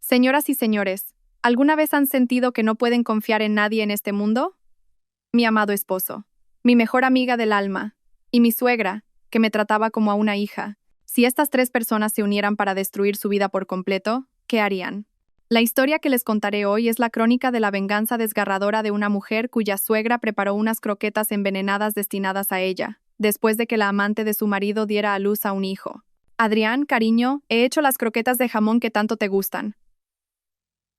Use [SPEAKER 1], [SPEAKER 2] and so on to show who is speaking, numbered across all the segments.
[SPEAKER 1] Señoras y señores, ¿alguna vez han sentido que no pueden confiar en nadie en este mundo? Mi amado esposo, mi mejor amiga del alma, y mi suegra, que me trataba como a una hija. Si estas tres personas se unieran para destruir su vida por completo, ¿qué harían? La historia que les contaré hoy es la crónica de la venganza desgarradora de una mujer cuya suegra preparó unas croquetas envenenadas destinadas a ella, después de que la amante de su marido diera a luz a un hijo. Adrián, cariño, he hecho las croquetas de jamón que tanto te gustan.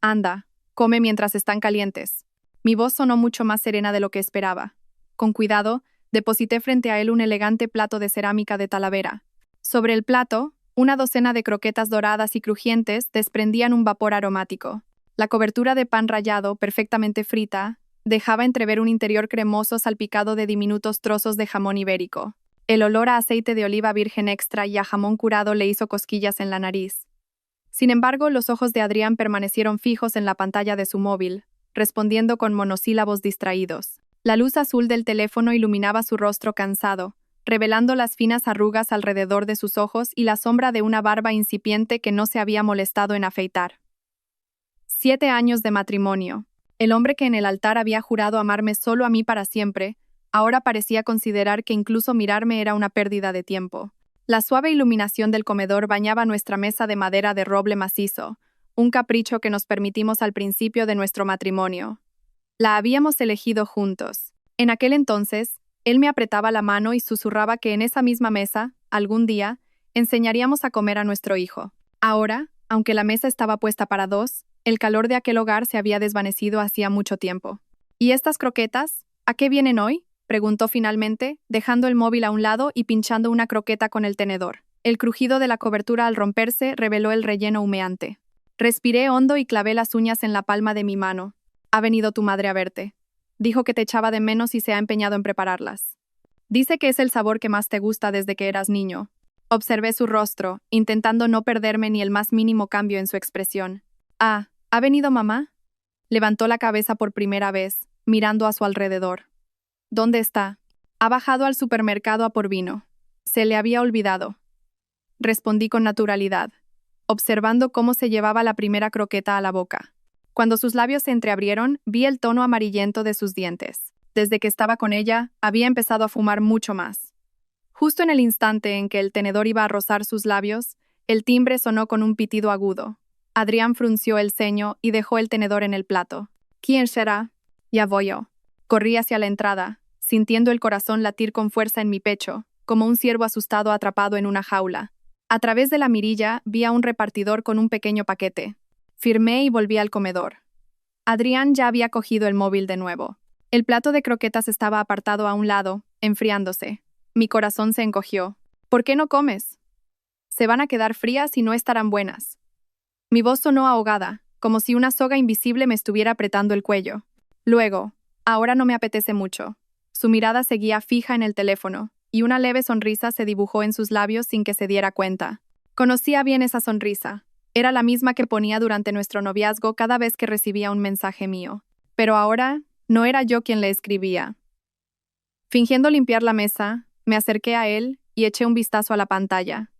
[SPEAKER 1] Anda, come mientras están calientes. Mi voz sonó mucho más serena de lo que esperaba. Con cuidado, deposité frente a él un elegante plato de cerámica de Talavera. Sobre el plato, una docena de croquetas doradas y crujientes desprendían un vapor aromático. La cobertura de pan rallado, perfectamente frita, dejaba entrever un interior cremoso salpicado de diminutos trozos de jamón ibérico. El olor a aceite de oliva virgen extra y a jamón curado le hizo cosquillas en la nariz. Sin embargo, los ojos de Adrián permanecieron fijos en la pantalla de su móvil, respondiendo con monosílabos distraídos. La luz azul del teléfono iluminaba su rostro cansado, revelando las finas arrugas alrededor de sus ojos y la sombra de una barba incipiente que no se había molestado en afeitar. 7 años de matrimonio. El hombre que en el altar había jurado amarme solo a mí para siempre, ahora parecía considerar que incluso mirarme era una pérdida de tiempo. La suave iluminación del comedor bañaba nuestra mesa de madera de roble macizo, un capricho que nos permitimos al principio de nuestro matrimonio. La habíamos elegido juntos. En aquel entonces, él me apretaba la mano y susurraba que en esa misma mesa, algún día, enseñaríamos a comer a nuestro hijo. Ahora, aunque la mesa estaba puesta para dos, el calor de aquel hogar se había desvanecido hacía mucho tiempo. ¿Y estas croquetas? ¿A qué vienen hoy?, preguntó finalmente, dejando el móvil a un lado y pinchando una croqueta con el tenedor. El crujido de la cobertura al romperse reveló el relleno humeante. Respiré hondo y clavé las uñas en la palma de mi mano. Ha venido tu madre a verte. Dijo que te echaba de menos y se ha empeñado en prepararlas. Dice que es el sabor que más te gusta desde que eras niño. Observé su rostro, intentando no perderme ni el más mínimo cambio en su expresión. Ah, ¿ha venido mamá? Levantó la cabeza por primera vez, mirando a su alrededor. ¿Dónde está? Ha bajado al supermercado a por vino. Se le había olvidado. Respondí con naturalidad, observando cómo se llevaba la primera croqueta a la boca. Cuando sus labios se entreabrieron, vi el tono amarillento de sus dientes. Desde que estaba con ella, había empezado a fumar mucho más. Justo en el instante en que el tenedor iba a rozar sus labios, el timbre sonó con un pitido agudo. Adrián frunció el ceño y dejó el tenedor en el plato. ¿Quién será? Ya voy yo. Corrí hacia la entrada, sintiendo el corazón latir con fuerza en mi pecho, como un ciervo asustado atrapado en una jaula. A través de la mirilla vi a un repartidor con un pequeño paquete. Firmé y volví al comedor. Adrián ya había cogido el móvil de nuevo. El plato de croquetas estaba apartado a un lado, enfriándose. Mi corazón se encogió. ¿Por qué no comes? Se van a quedar frías y no estarán buenas. Mi voz sonó ahogada, como si una soga invisible me estuviera apretando el cuello. Luego, ahora no me apetece mucho. Su mirada seguía fija en el teléfono, y una leve sonrisa se dibujó en sus labios sin que se diera cuenta. Conocía bien esa sonrisa. Era la misma que ponía durante nuestro noviazgo cada vez que recibía un mensaje mío. Pero ahora, no era yo quien le escribía. Fingiendo limpiar la mesa, me acerqué a él y eché un vistazo a la pantalla.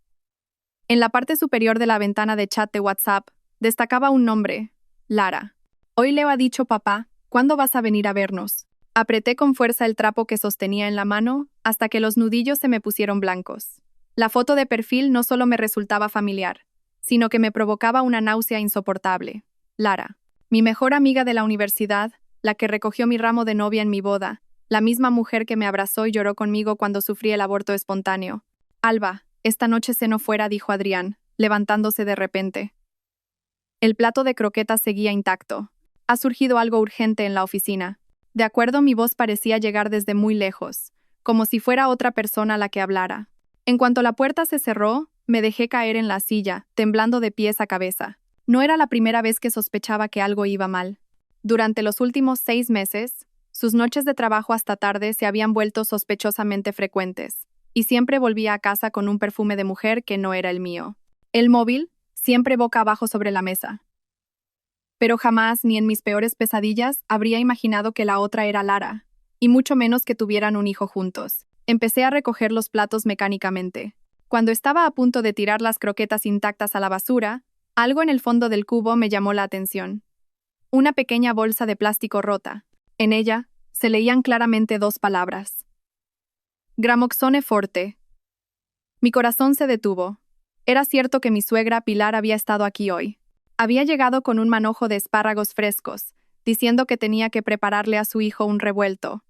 [SPEAKER 1] En la parte superior de la ventana de chat de WhatsApp, destacaba un nombre: Lara. Hoy Leo ha dicho papá, ¿cuándo vas a venir a vernos? Apreté con fuerza el trapo que sostenía en la mano hasta que los nudillos se me pusieron blancos. La foto de perfil no solo me resultaba familiar, sino que me provocaba una náusea insoportable. Lara, mi mejor amiga de la universidad, la que recogió mi ramo de novia en mi boda, la misma mujer que me abrazó y lloró conmigo cuando sufrí el aborto espontáneo. Alba, esta noche ceno fuera, dijo Adrián, levantándose de repente. El plato de croquetas seguía intacto. Ha surgido algo urgente en la oficina. De acuerdo, mi voz parecía llegar desde muy lejos, como si fuera otra persona la que hablara. En cuanto la puerta se cerró, me dejé caer en la silla, temblando de pies a cabeza. No era la primera vez que sospechaba que algo iba mal. Durante los últimos 6 meses, sus noches de trabajo hasta tarde se habían vuelto sospechosamente frecuentes, y siempre volvía a casa con un perfume de mujer que no era el mío. El móvil, siempre boca abajo sobre la mesa. Pero jamás, ni en mis peores pesadillas, habría imaginado que la otra era Lara, y mucho menos que tuvieran un hijo juntos. Empecé a recoger los platos mecánicamente. Cuando estaba a punto de tirar las croquetas intactas a la basura, Algo en el fondo del cubo me llamó la atención. Una pequeña bolsa de plástico rota. En ella se leían claramente dos palabras. Gramoxone Forte. Mi corazón se detuvo. Era cierto que mi suegra Pilar había estado aquí hoy. Había llegado con un manojo de espárragos frescos, diciendo que tenía que prepararle a su hijo un revuelto.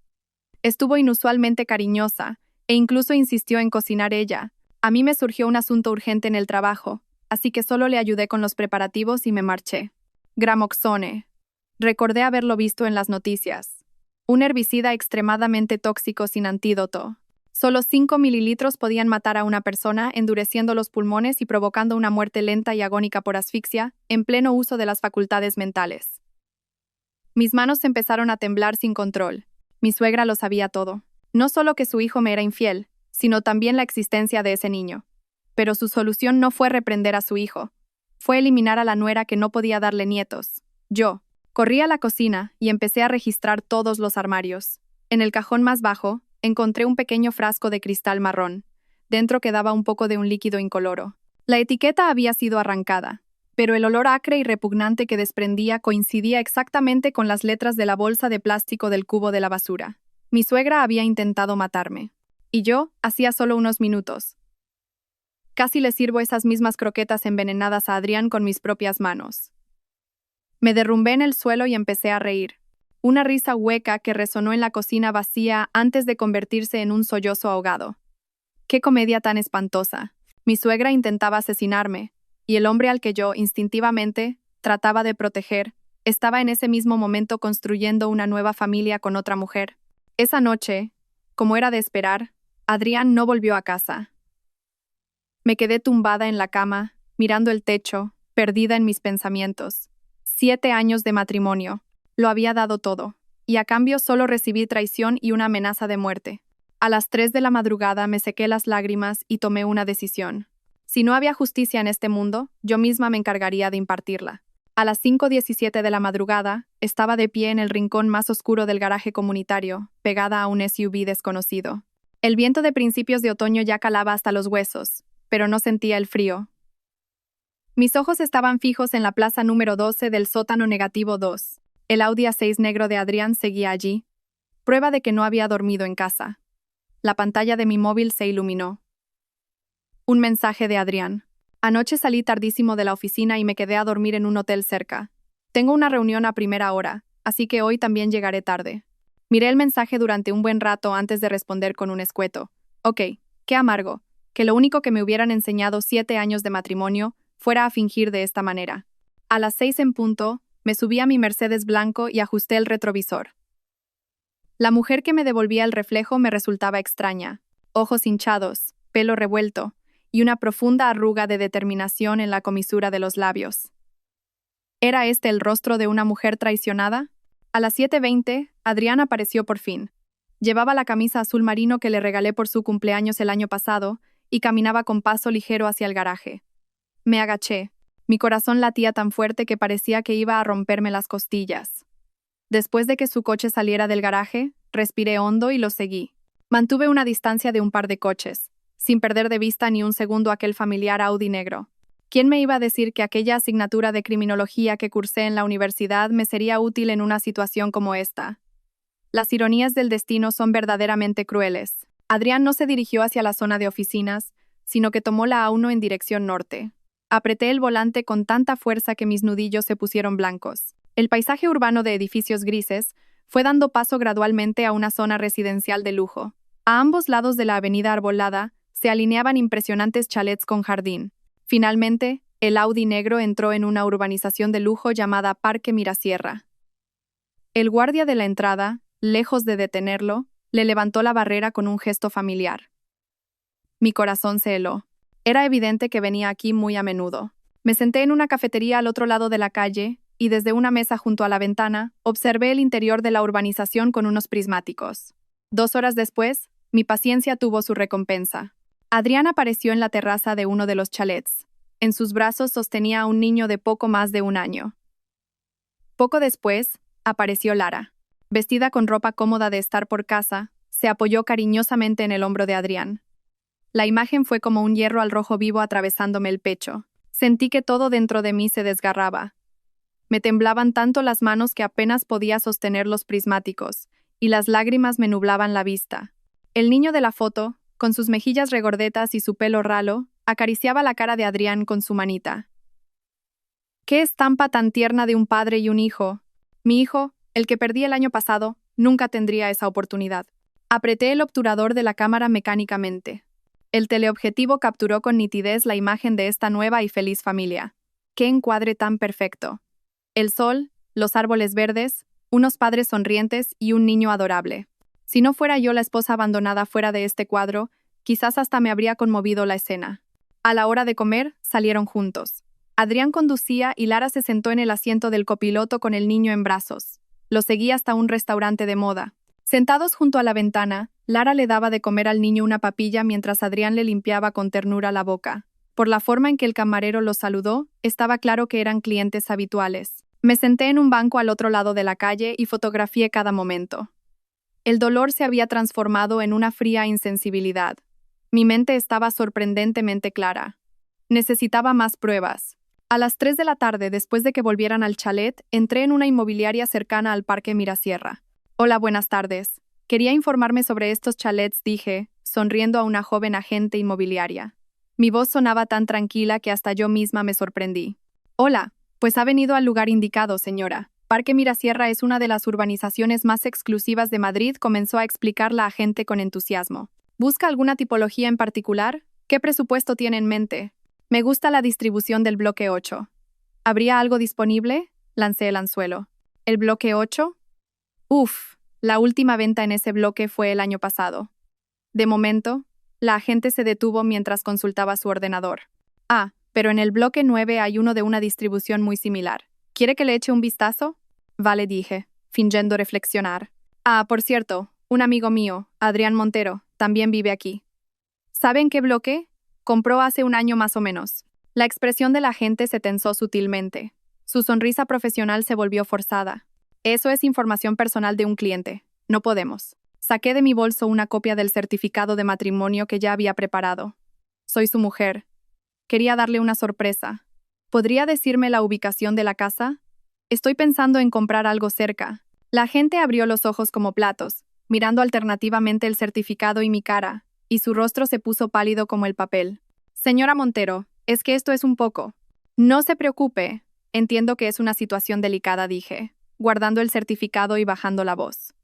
[SPEAKER 1] Estuvo inusualmente cariñosa, e incluso insistió en cocinar ella. A mí me surgió un asunto urgente en el trabajo, así que solo le ayudé con los preparativos y me marché. Gramoxone. Recordé haberlo visto en las noticias. Un herbicida extremadamente tóxico sin antídoto. Solo 5 mililitros podían matar a una persona, endureciendo los pulmones y provocando una muerte lenta y agónica por asfixia, en pleno uso de las facultades mentales. Mis manos empezaron a temblar sin control. Mi suegra lo sabía todo. No solo que su hijo me era infiel, sino también la existencia de ese niño. Pero su solución no fue reprender a su hijo. Fue eliminar a la nuera que no podía darle nietos. Yo corrí a la cocina y empecé a registrar todos los armarios. En el cajón más bajo, encontré un pequeño frasco de cristal marrón. Dentro quedaba un poco de un líquido incoloro. La etiqueta había sido arrancada, pero el olor acre y repugnante que desprendía coincidía exactamente con las letras de la bolsa de plástico del cubo de la basura. Mi suegra había intentado matarme. Y yo, hacía solo unos minutos. Casi le sirvo esas mismas croquetas envenenadas a Adrián con mis propias manos. Me derrumbé en el suelo y empecé a reír. Una risa hueca que resonó en la cocina vacía antes de convertirse en un sollozo ahogado. ¡Qué comedia tan espantosa! Mi suegra intentaba asesinarme, y el hombre al que yo, instintivamente, trataba de proteger, estaba en ese mismo momento construyendo una nueva familia con otra mujer. Esa noche, como era de esperar, Adrián no volvió a casa. Me quedé tumbada en la cama, mirando el techo, perdida en mis pensamientos. 7 años de matrimonio. Lo había dado todo, y a cambio solo recibí traición y una amenaza de muerte. A las 3 de la madrugada me sequé las lágrimas y tomé una decisión. Si no había justicia en este mundo, yo misma me encargaría de impartirla. A las 5:17 de la madrugada, estaba de pie en el rincón más oscuro del garaje comunitario, pegada a un SUV desconocido. El viento de principios de otoño ya calaba hasta los huesos, pero no sentía el frío. Mis ojos estaban fijos en la plaza número 12 del sótano negativo 2. El Audi A6 negro de Adrián seguía allí, prueba de que no había dormido en casa. La pantalla de mi móvil se iluminó. Un mensaje de Adrián. Anoche salí tardísimo de la oficina y me quedé a dormir en un hotel cerca. Tengo una reunión a primera hora, así que hoy también llegaré tarde. Miré el mensaje durante un buen rato antes de responder con un escueto. Ok, qué amargo, que lo único que me hubieran enseñado 7 años de matrimonio fuera a fingir de esta manera. A las 6 en punto, me subí a mi Mercedes blanco y ajusté el retrovisor. La mujer que me devolvía el reflejo me resultaba extraña. Ojos hinchados, pelo revuelto, y una profunda arruga de determinación en la comisura de los labios. ¿Era este el rostro de una mujer traicionada? A las 7:20, Adrián apareció por fin. Llevaba la camisa azul marino que le regalé por su cumpleaños el año pasado y caminaba con paso ligero hacia el garaje. Me agaché. Mi corazón latía tan fuerte que parecía que iba a romperme las costillas. Después de que su coche saliera del garaje, respiré hondo y lo seguí. Mantuve una distancia de un par de coches, sin perder de vista ni un segundo aquel familiar Audi negro. ¿Quién me iba a decir que aquella asignatura de criminología que cursé en la universidad me sería útil en una situación como esta? Las ironías del destino son verdaderamente crueles. Adrián no se dirigió hacia la zona de oficinas, sino que tomó la A1 en dirección norte. Apreté el volante con tanta fuerza que mis nudillos se pusieron blancos. El paisaje urbano de edificios grises fue dando paso gradualmente a una zona residencial de lujo. A ambos lados de la avenida arbolada se alineaban impresionantes chalets con jardín. Finalmente, el Audi negro entró en una urbanización de lujo llamada Parque Mirasierra. El guardia de la entrada, lejos de detenerlo, le levantó la barrera con un gesto familiar. Mi corazón se heló. Era evidente que venía aquí muy a menudo. Me senté en una cafetería al otro lado de la calle y desde una mesa junto a la ventana observé el interior de la urbanización con unos prismáticos. 2 horas después, mi paciencia tuvo su recompensa. Adrián apareció en la terraza de uno de los chalets. En sus brazos sostenía a un niño de poco más de 1 año. Poco después, apareció Lara. Vestida con ropa cómoda de estar por casa, se apoyó cariñosamente en el hombro de Adrián. La imagen fue como un hierro al rojo vivo atravesándome el pecho. Sentí que todo dentro de mí se desgarraba. Me temblaban tanto las manos que apenas podía sostener los prismáticos, y las lágrimas me nublaban la vista. El niño de la foto, con sus mejillas regordetas y su pelo ralo, acariciaba la cara de Adrián con su manita. ¡Qué estampa tan tierna de un padre y un hijo! Mi hijo, el que perdí el año pasado, nunca tendría esa oportunidad. Apreté el obturador de la cámara mecánicamente. El teleobjetivo capturó con nitidez la imagen de esta nueva y feliz familia. ¡Qué encuadre tan perfecto! El sol, los árboles verdes, unos padres sonrientes y un niño adorable. Si no fuera yo la esposa abandonada fuera de este cuadro, quizás hasta me habría conmovido la escena. A la hora de comer, salieron juntos. Adrián conducía y Lara se sentó en el asiento del copiloto con el niño en brazos. Lo seguí hasta un restaurante de moda. Sentados junto a la ventana, Lara le daba de comer al niño una papilla mientras Adrián le limpiaba con ternura la boca. Por la forma en que el camarero los saludó, estaba claro que eran clientes habituales. Me senté en un banco al otro lado de la calle y fotografié cada momento. El dolor se había transformado en una fría insensibilidad. Mi mente estaba sorprendentemente clara. Necesitaba más pruebas. A las 3 de la tarde, después de que volvieran al chalet, entré en una inmobiliaria cercana al Parque Mirasierra. Hola, buenas tardes. Quería informarme sobre estos chalets, dije, sonriendo a una joven agente inmobiliaria. Mi voz sonaba tan tranquila que hasta yo misma me sorprendí. Hola, pues ha venido al lugar indicado, señora. Parque Mirasierra es una de las urbanizaciones más exclusivas de Madrid, comenzó a explicar la agente con entusiasmo. ¿Busca alguna tipología en particular? ¿Qué presupuesto tiene en mente? Me gusta la distribución del bloque 8. ¿Habría algo disponible? Lancé el anzuelo. ¿El bloque 8? Uf, la última venta en ese bloque fue el año pasado. De momento, la agente se detuvo mientras consultaba su ordenador. Ah, pero en el bloque 9 hay uno de una distribución muy similar. ¿Quiere que le eche un vistazo? Vale, dije, fingiendo reflexionar. Ah, por cierto, un amigo mío, Adrián Montero, también vive aquí. ¿Sabe en qué bloque? Compró hace un año más o menos. La expresión de la agente se tensó sutilmente. Su sonrisa profesional se volvió forzada. Eso es información personal de un cliente. No podemos. Saqué de mi bolso una copia del certificado de matrimonio que ya había preparado. Soy su mujer. Quería darle una sorpresa. ¿Podría decirme la ubicación de la casa? Estoy pensando en comprar algo cerca. La agente abrió los ojos como platos, mirando alternativamente el certificado y mi cara, y su rostro se puso pálido como el papel. Señora Montero, es que esto es un poco. No se preocupe. Entiendo que es una situación delicada, dije, guardando el certificado y bajando la voz.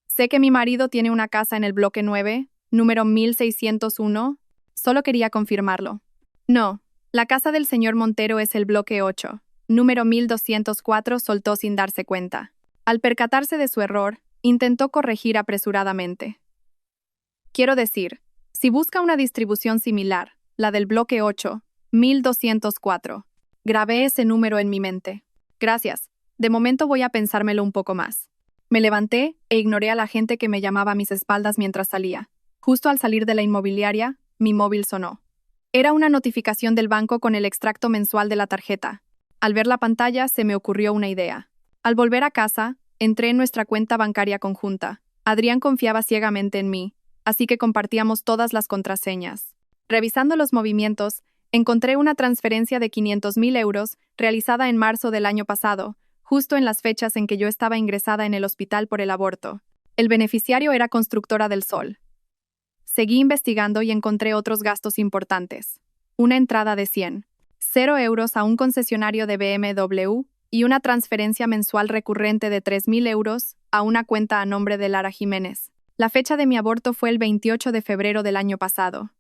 [SPEAKER 1] Sé que mi marido tiene una casa en el bloque 9, número 1601. Solo quería confirmarlo. No, la casa del señor Montero es el bloque 8, número 1204, soltó sin darse cuenta. Al percatarse de su error, intentó corregir apresuradamente. Quiero decir, si busca una distribución similar, la del bloque 8, 1204. Grabé ese número en mi mente. Gracias. De momento voy a pensármelo un poco más. Me levanté e ignoré a la gente que me llamaba a mis espaldas mientras salía. Justo al salir de la inmobiliaria, mi móvil sonó. Era una notificación del banco con el extracto mensual de la tarjeta. Al ver la pantalla, se me ocurrió una idea. Al volver a casa, entré en nuestra cuenta bancaria conjunta. Adrián confiaba ciegamente en mí, así que compartíamos todas las contraseñas. Revisando los movimientos, encontré una transferencia de 500.000 euros realizada en marzo del año pasado, justo en las fechas en que yo estaba ingresada en el hospital por el aborto. El beneficiario era Constructora del Sol. Seguí investigando y encontré otros gastos importantes. Una entrada de 0 euros a un concesionario de BMW y una transferencia mensual recurrente de 3.000 euros a una cuenta a nombre de Lara Jiménez. La fecha de mi aborto fue el 28 de febrero del año pasado.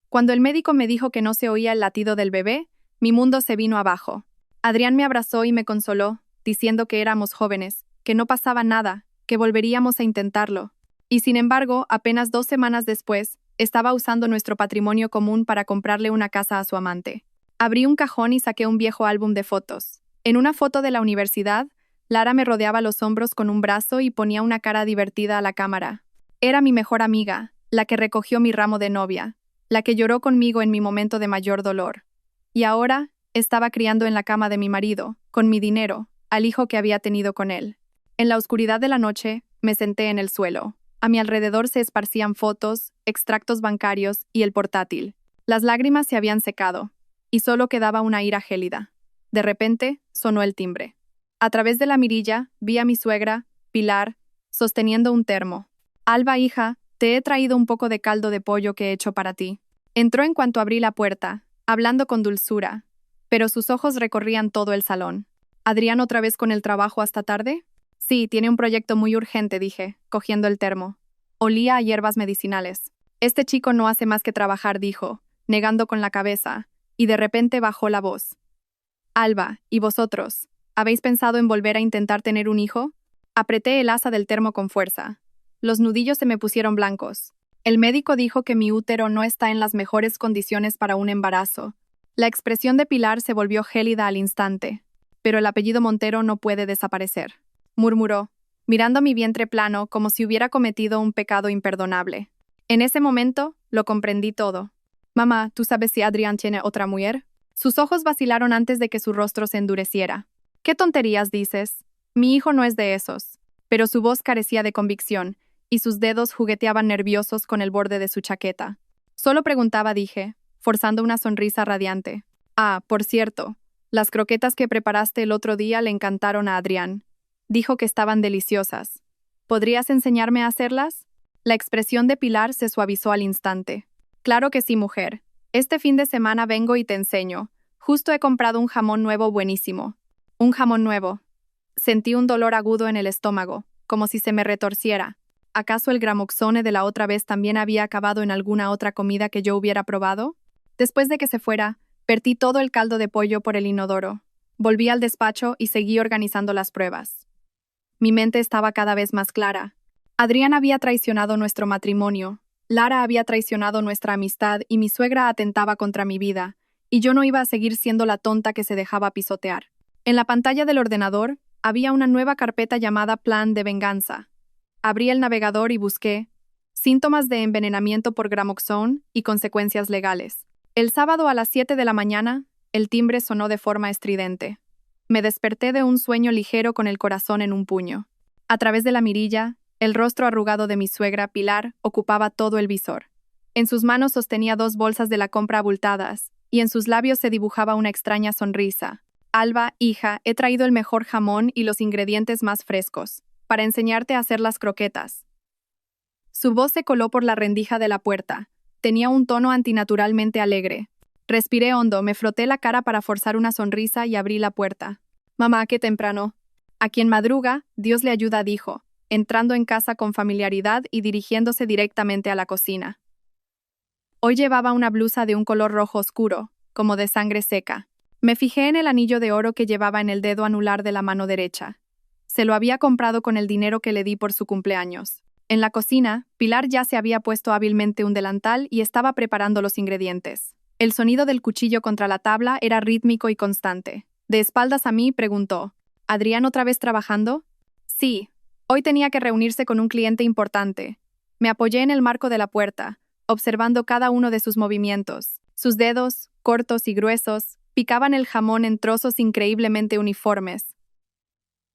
[SPEAKER 1] Cuando el médico me dijo que no se oía el latido del bebé, mi mundo se vino abajo. Adrián me abrazó y me consoló, diciendo que éramos jóvenes, que no pasaba nada, que volveríamos a intentarlo. Y sin embargo, apenas 2 semanas después, estaba usando nuestro patrimonio común para comprarle una casa a su amante. Abrí un cajón y saqué un viejo álbum de fotos. En una foto de la universidad, Lara me rodeaba los hombros con un brazo y ponía una cara divertida a la cámara. Era mi mejor amiga, la que recogió mi ramo de novia, la que lloró conmigo en mi momento de mayor dolor. Y ahora, estaba criando en la cama de mi marido, con mi dinero, al hijo que había tenido con él. En la oscuridad de la noche, me senté en el suelo. A mi alrededor se esparcían fotos, extractos bancarios y el portátil. Las lágrimas se habían secado. y solo quedaba una ira gélida. De repente, sonó el timbre. A través de la mirilla, vi a mi suegra, Pilar, sosteniendo un termo. Alba, hija, te he traído un poco de caldo de pollo que he hecho para ti. Entró en cuanto abrí la puerta, hablando con dulzura, pero sus ojos recorrían todo el salón. ¿Adrián otra vez con el trabajo hasta tarde? Sí, tiene un proyecto muy urgente, dije, cogiendo el termo. Olía a hierbas medicinales. Este chico no hace más que trabajar, dijo, negando con la cabeza, y de repente bajó la voz. Alba, ¿y vosotros? ¿Habéis pensado en volver a intentar tener un hijo? Apreté el asa del termo con fuerza. Los nudillos se me pusieron blancos. El médico dijo que mi útero no está en las mejores condiciones para un embarazo. La expresión de Pilar se volvió gélida al instante. Pero el apellido Montero no puede desaparecer, murmuró, mirando mi vientre plano como si hubiera cometido un pecado imperdonable. En ese momento, lo comprendí todo. Mamá, ¿tú sabes si Adrián tiene otra mujer? Sus ojos vacilaron antes de que su rostro se endureciera. ¿Qué tonterías dices? Mi hijo no es de esos. Pero su voz carecía de convicción, y sus dedos jugueteaban nerviosos con el borde de su chaqueta. Solo preguntaba, dije, forzando una sonrisa radiante. Ah, por cierto, las croquetas que preparaste el otro día le encantaron a Adrián. Dijo que estaban deliciosas. ¿Podrías enseñarme a hacerlas? La expresión de Pilar se suavizó al instante. Claro que sí, mujer. Este fin de semana vengo y te enseño. Justo he comprado un jamón nuevo buenísimo. Un jamón nuevo. Sentí un dolor agudo en el estómago, como si se me retorciera. ¿Acaso el gramoxone de la otra vez también había acabado en alguna otra comida que yo hubiera probado? Después de que se fuera, vertí todo el caldo de pollo por el inodoro. Volví al despacho y seguí organizando las pruebas. Mi mente estaba cada vez más clara. Adrián había traicionado nuestro matrimonio, Lara había traicionado nuestra amistad y mi suegra atentaba contra mi vida, y yo no iba a seguir siendo la tonta que se dejaba pisotear. En la pantalla del ordenador había una nueva carpeta llamada Plan de Venganza. Abrí el navegador y busqué síntomas de envenenamiento por gramoxone y consecuencias legales. El sábado a las 7 de la mañana, el timbre sonó de forma estridente. Me desperté de un sueño ligero con el corazón en un puño. A través de la mirilla, el rostro arrugado de mi suegra, Pilar, ocupaba todo el visor. En sus manos sostenía 2 bolsas de la compra abultadas, y en sus labios se dibujaba una extraña sonrisa. Alba, hija, he traído el mejor jamón y los ingredientes más frescos, para enseñarte a hacer las croquetas. Su voz se coló por la rendija de la puerta. Tenía un tono antinaturalmente alegre. Respiré hondo, me froté la cara para forzar una sonrisa y abrí la puerta. Mamá, qué temprano. A quien madruga, Dios le ayuda, dijo, entrando en casa con familiaridad y dirigiéndose directamente a la cocina. Hoy llevaba una blusa de un color rojo oscuro, como de sangre seca. Me fijé en el anillo de oro que llevaba en el dedo anular de la mano derecha. Se lo había comprado con el dinero que le di por su cumpleaños. En la cocina, Pilar ya se había puesto hábilmente un delantal y estaba preparando los ingredientes. El sonido del cuchillo contra la tabla era rítmico y constante. De espaldas a mí, preguntó, ¿Adrián otra vez trabajando? Sí. Hoy tenía que reunirse con un cliente importante. Me apoyé en el marco de la puerta, observando cada uno de sus movimientos. Sus dedos, cortos y gruesos, picaban el jamón en trozos increíblemente uniformes.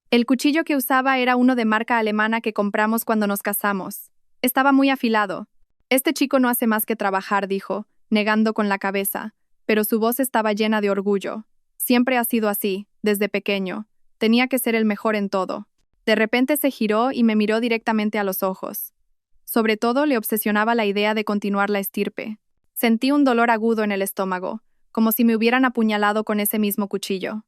[SPEAKER 1] El cuchillo que usaba era uno de marca alemana que compramos cuando nos casamos. Estaba muy afilado. Este chico no hace más que trabajar, dijo, negando con la cabeza, pero su voz estaba llena de orgullo. Siempre ha sido así, desde pequeño. Tenía que ser el mejor en todo. De repente se giró y me miró directamente a los ojos. Sobre todo le obsesionaba la idea de continuar la estirpe. Sentí un dolor agudo en el estómago, como si me hubieran apuñalado con ese mismo cuchillo.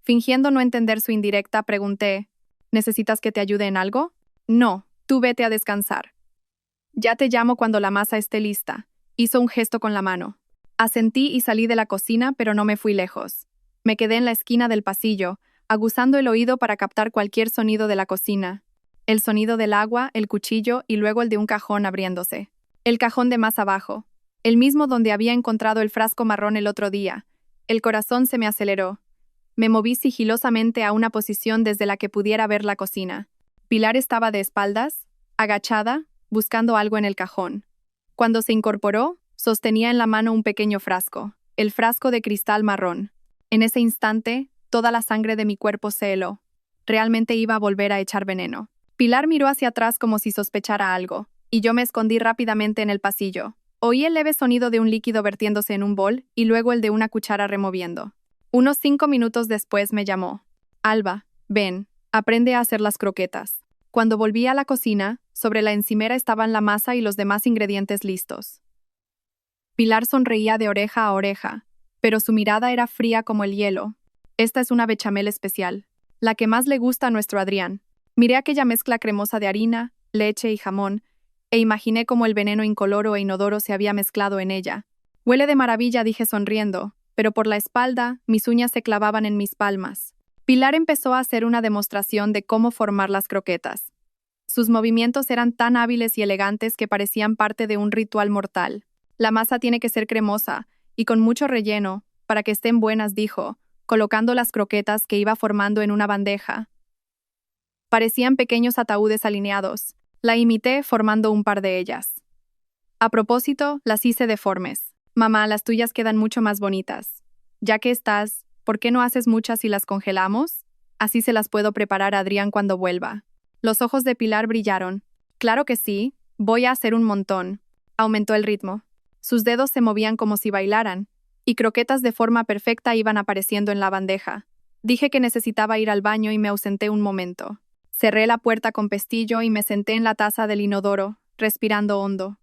[SPEAKER 1] Fingiendo no entender su indirecta, pregunté, ¿necesitas que te ayude en algo? No, tú vete a descansar. Ya te llamo cuando la masa esté lista. Hizo un gesto con la mano. Asentí y salí de la cocina, pero no me fui lejos. Me quedé en la esquina del pasillo, aguzando el oído para captar cualquier sonido de la cocina. El sonido del agua, el cuchillo y luego el de un cajón abriéndose. El cajón de más abajo. El mismo donde había encontrado el frasco marrón el otro día. El corazón se me aceleró. Me moví sigilosamente a una posición desde la que pudiera ver la cocina. Pilar estaba de espaldas, agachada, buscando algo en el cajón. Cuando se incorporó, sostenía en la mano un pequeño frasco, el frasco de cristal marrón. En ese instante, toda la sangre de mi cuerpo se heló. Realmente iba a volver a echar veneno. Pilar miró hacia atrás como si sospechara algo, y yo me escondí rápidamente en el pasillo. Oí el leve sonido de un líquido vertiéndose en un bol y luego el de una cuchara removiendo. Unos 5 minutos después me llamó. Alba, ven, aprende a hacer las croquetas. Cuando volví a la cocina, sobre la encimera estaban la masa y los demás ingredientes listos. Pilar sonreía de oreja a oreja, pero su mirada era fría como el hielo. Esta es una bechamel especial, la que más le gusta a nuestro Adrián. Miré aquella mezcla cremosa de harina, leche y jamón, e imaginé cómo el veneno incoloro e inodoro se había mezclado en ella. Huele de maravilla, dije sonriendo, pero por la espalda mis uñas se clavaban en mis palmas. Pilar empezó a hacer una demostración de cómo formar las croquetas. Sus movimientos eran tan hábiles y elegantes que parecían parte de un ritual mortal. La masa tiene que ser cremosa y con mucho relleno, para que estén buenas, dijo, colocando las croquetas que iba formando en una bandeja. Parecían pequeños ataúdes alineados. La imité formando un par de ellas. A propósito, las hice deformes. Mamá, las tuyas quedan mucho más bonitas. Ya que estás, ¿por qué no haces muchas y las congelamos? Así se las puedo preparar a Adrián cuando vuelva. Los ojos de Pilar brillaron. Claro que sí, voy a hacer un montón. Aumentó el ritmo. Sus dedos se movían como si bailaran, y croquetas de forma perfecta iban apareciendo en la bandeja. Dije que necesitaba ir al baño y me ausenté un momento. Cerré la puerta con pestillo y me senté en la taza del inodoro, respirando hondo.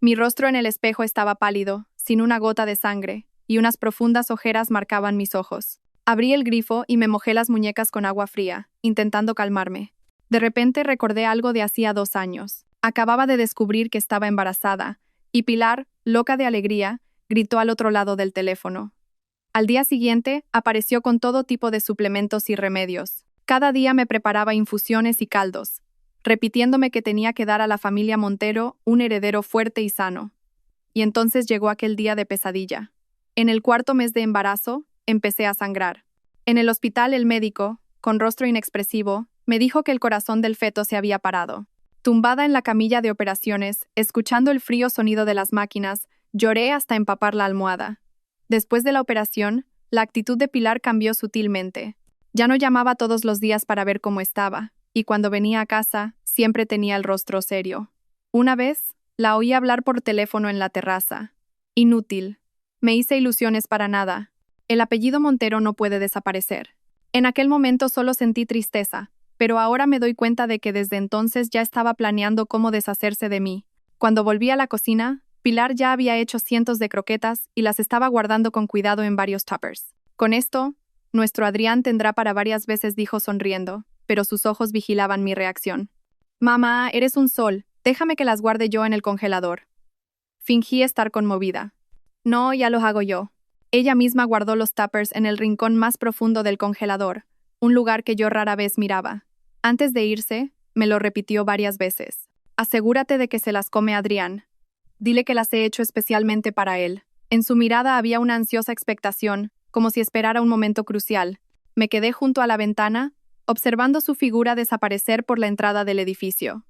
[SPEAKER 1] Mi rostro en el espejo estaba pálido, sin una gota de sangre, y unas profundas ojeras marcaban mis ojos. Abrí el grifo y me mojé las muñecas con agua fría, intentando calmarme. De repente recordé algo de hacía 2 años. Acababa de descubrir que estaba embarazada, y Pilar, loca de alegría, gritó al otro lado del teléfono. Al día siguiente, apareció con todo tipo de suplementos y remedios. Cada día me preparaba infusiones y caldos, repitiéndome que tenía que dar a la familia Montero un heredero fuerte y sano. Y entonces llegó aquel día de pesadilla. En el 4.º mes de embarazo, empecé a sangrar. En el hospital, el médico, con rostro inexpresivo, me dijo que el corazón del feto se había parado. Tumbada en la camilla de operaciones, escuchando el frío sonido de las máquinas, lloré hasta empapar la almohada. Después de la operación, la actitud de Pilar cambió sutilmente. Ya no llamaba todos los días para ver cómo estaba, y cuando venía a casa, siempre tenía el rostro serio. Una vez, la oí hablar por teléfono en la terraza. Inútil. Me hice ilusiones para nada. El apellido Montero no puede desaparecer. En aquel momento solo sentí tristeza, pero ahora me doy cuenta de que desde entonces ya estaba planeando cómo deshacerse de mí. Cuando volví a la cocina, Pilar ya había hecho cientos de croquetas y las estaba guardando con cuidado en varios tuppers. Con esto, nuestro Adrián tendrá para varias veces, dijo sonriendo, pero sus ojos vigilaban mi reacción. Mamá, eres un sol, déjame que las guarde yo en el congelador. Fingí estar conmovida. No, ya los hago yo. Ella misma guardó los tuppers en el rincón más profundo del congelador, un lugar que yo rara vez miraba. Antes de irse, me lo repitió varias veces. Asegúrate de que se las come Adrián. Dile que las he hecho especialmente para él. En su mirada había una ansiosa expectación, como si esperara un momento crucial. Me quedé junto a la ventana, observando su figura desaparecer por la entrada del edificio.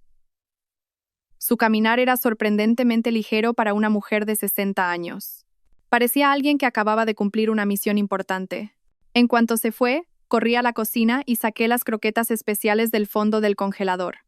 [SPEAKER 1] Su caminar era sorprendentemente ligero para una mujer de 60 años. Parecía alguien que acababa de cumplir una misión importante. En cuanto se fue, corrí a la cocina y saqué las croquetas especiales del fondo del congelador.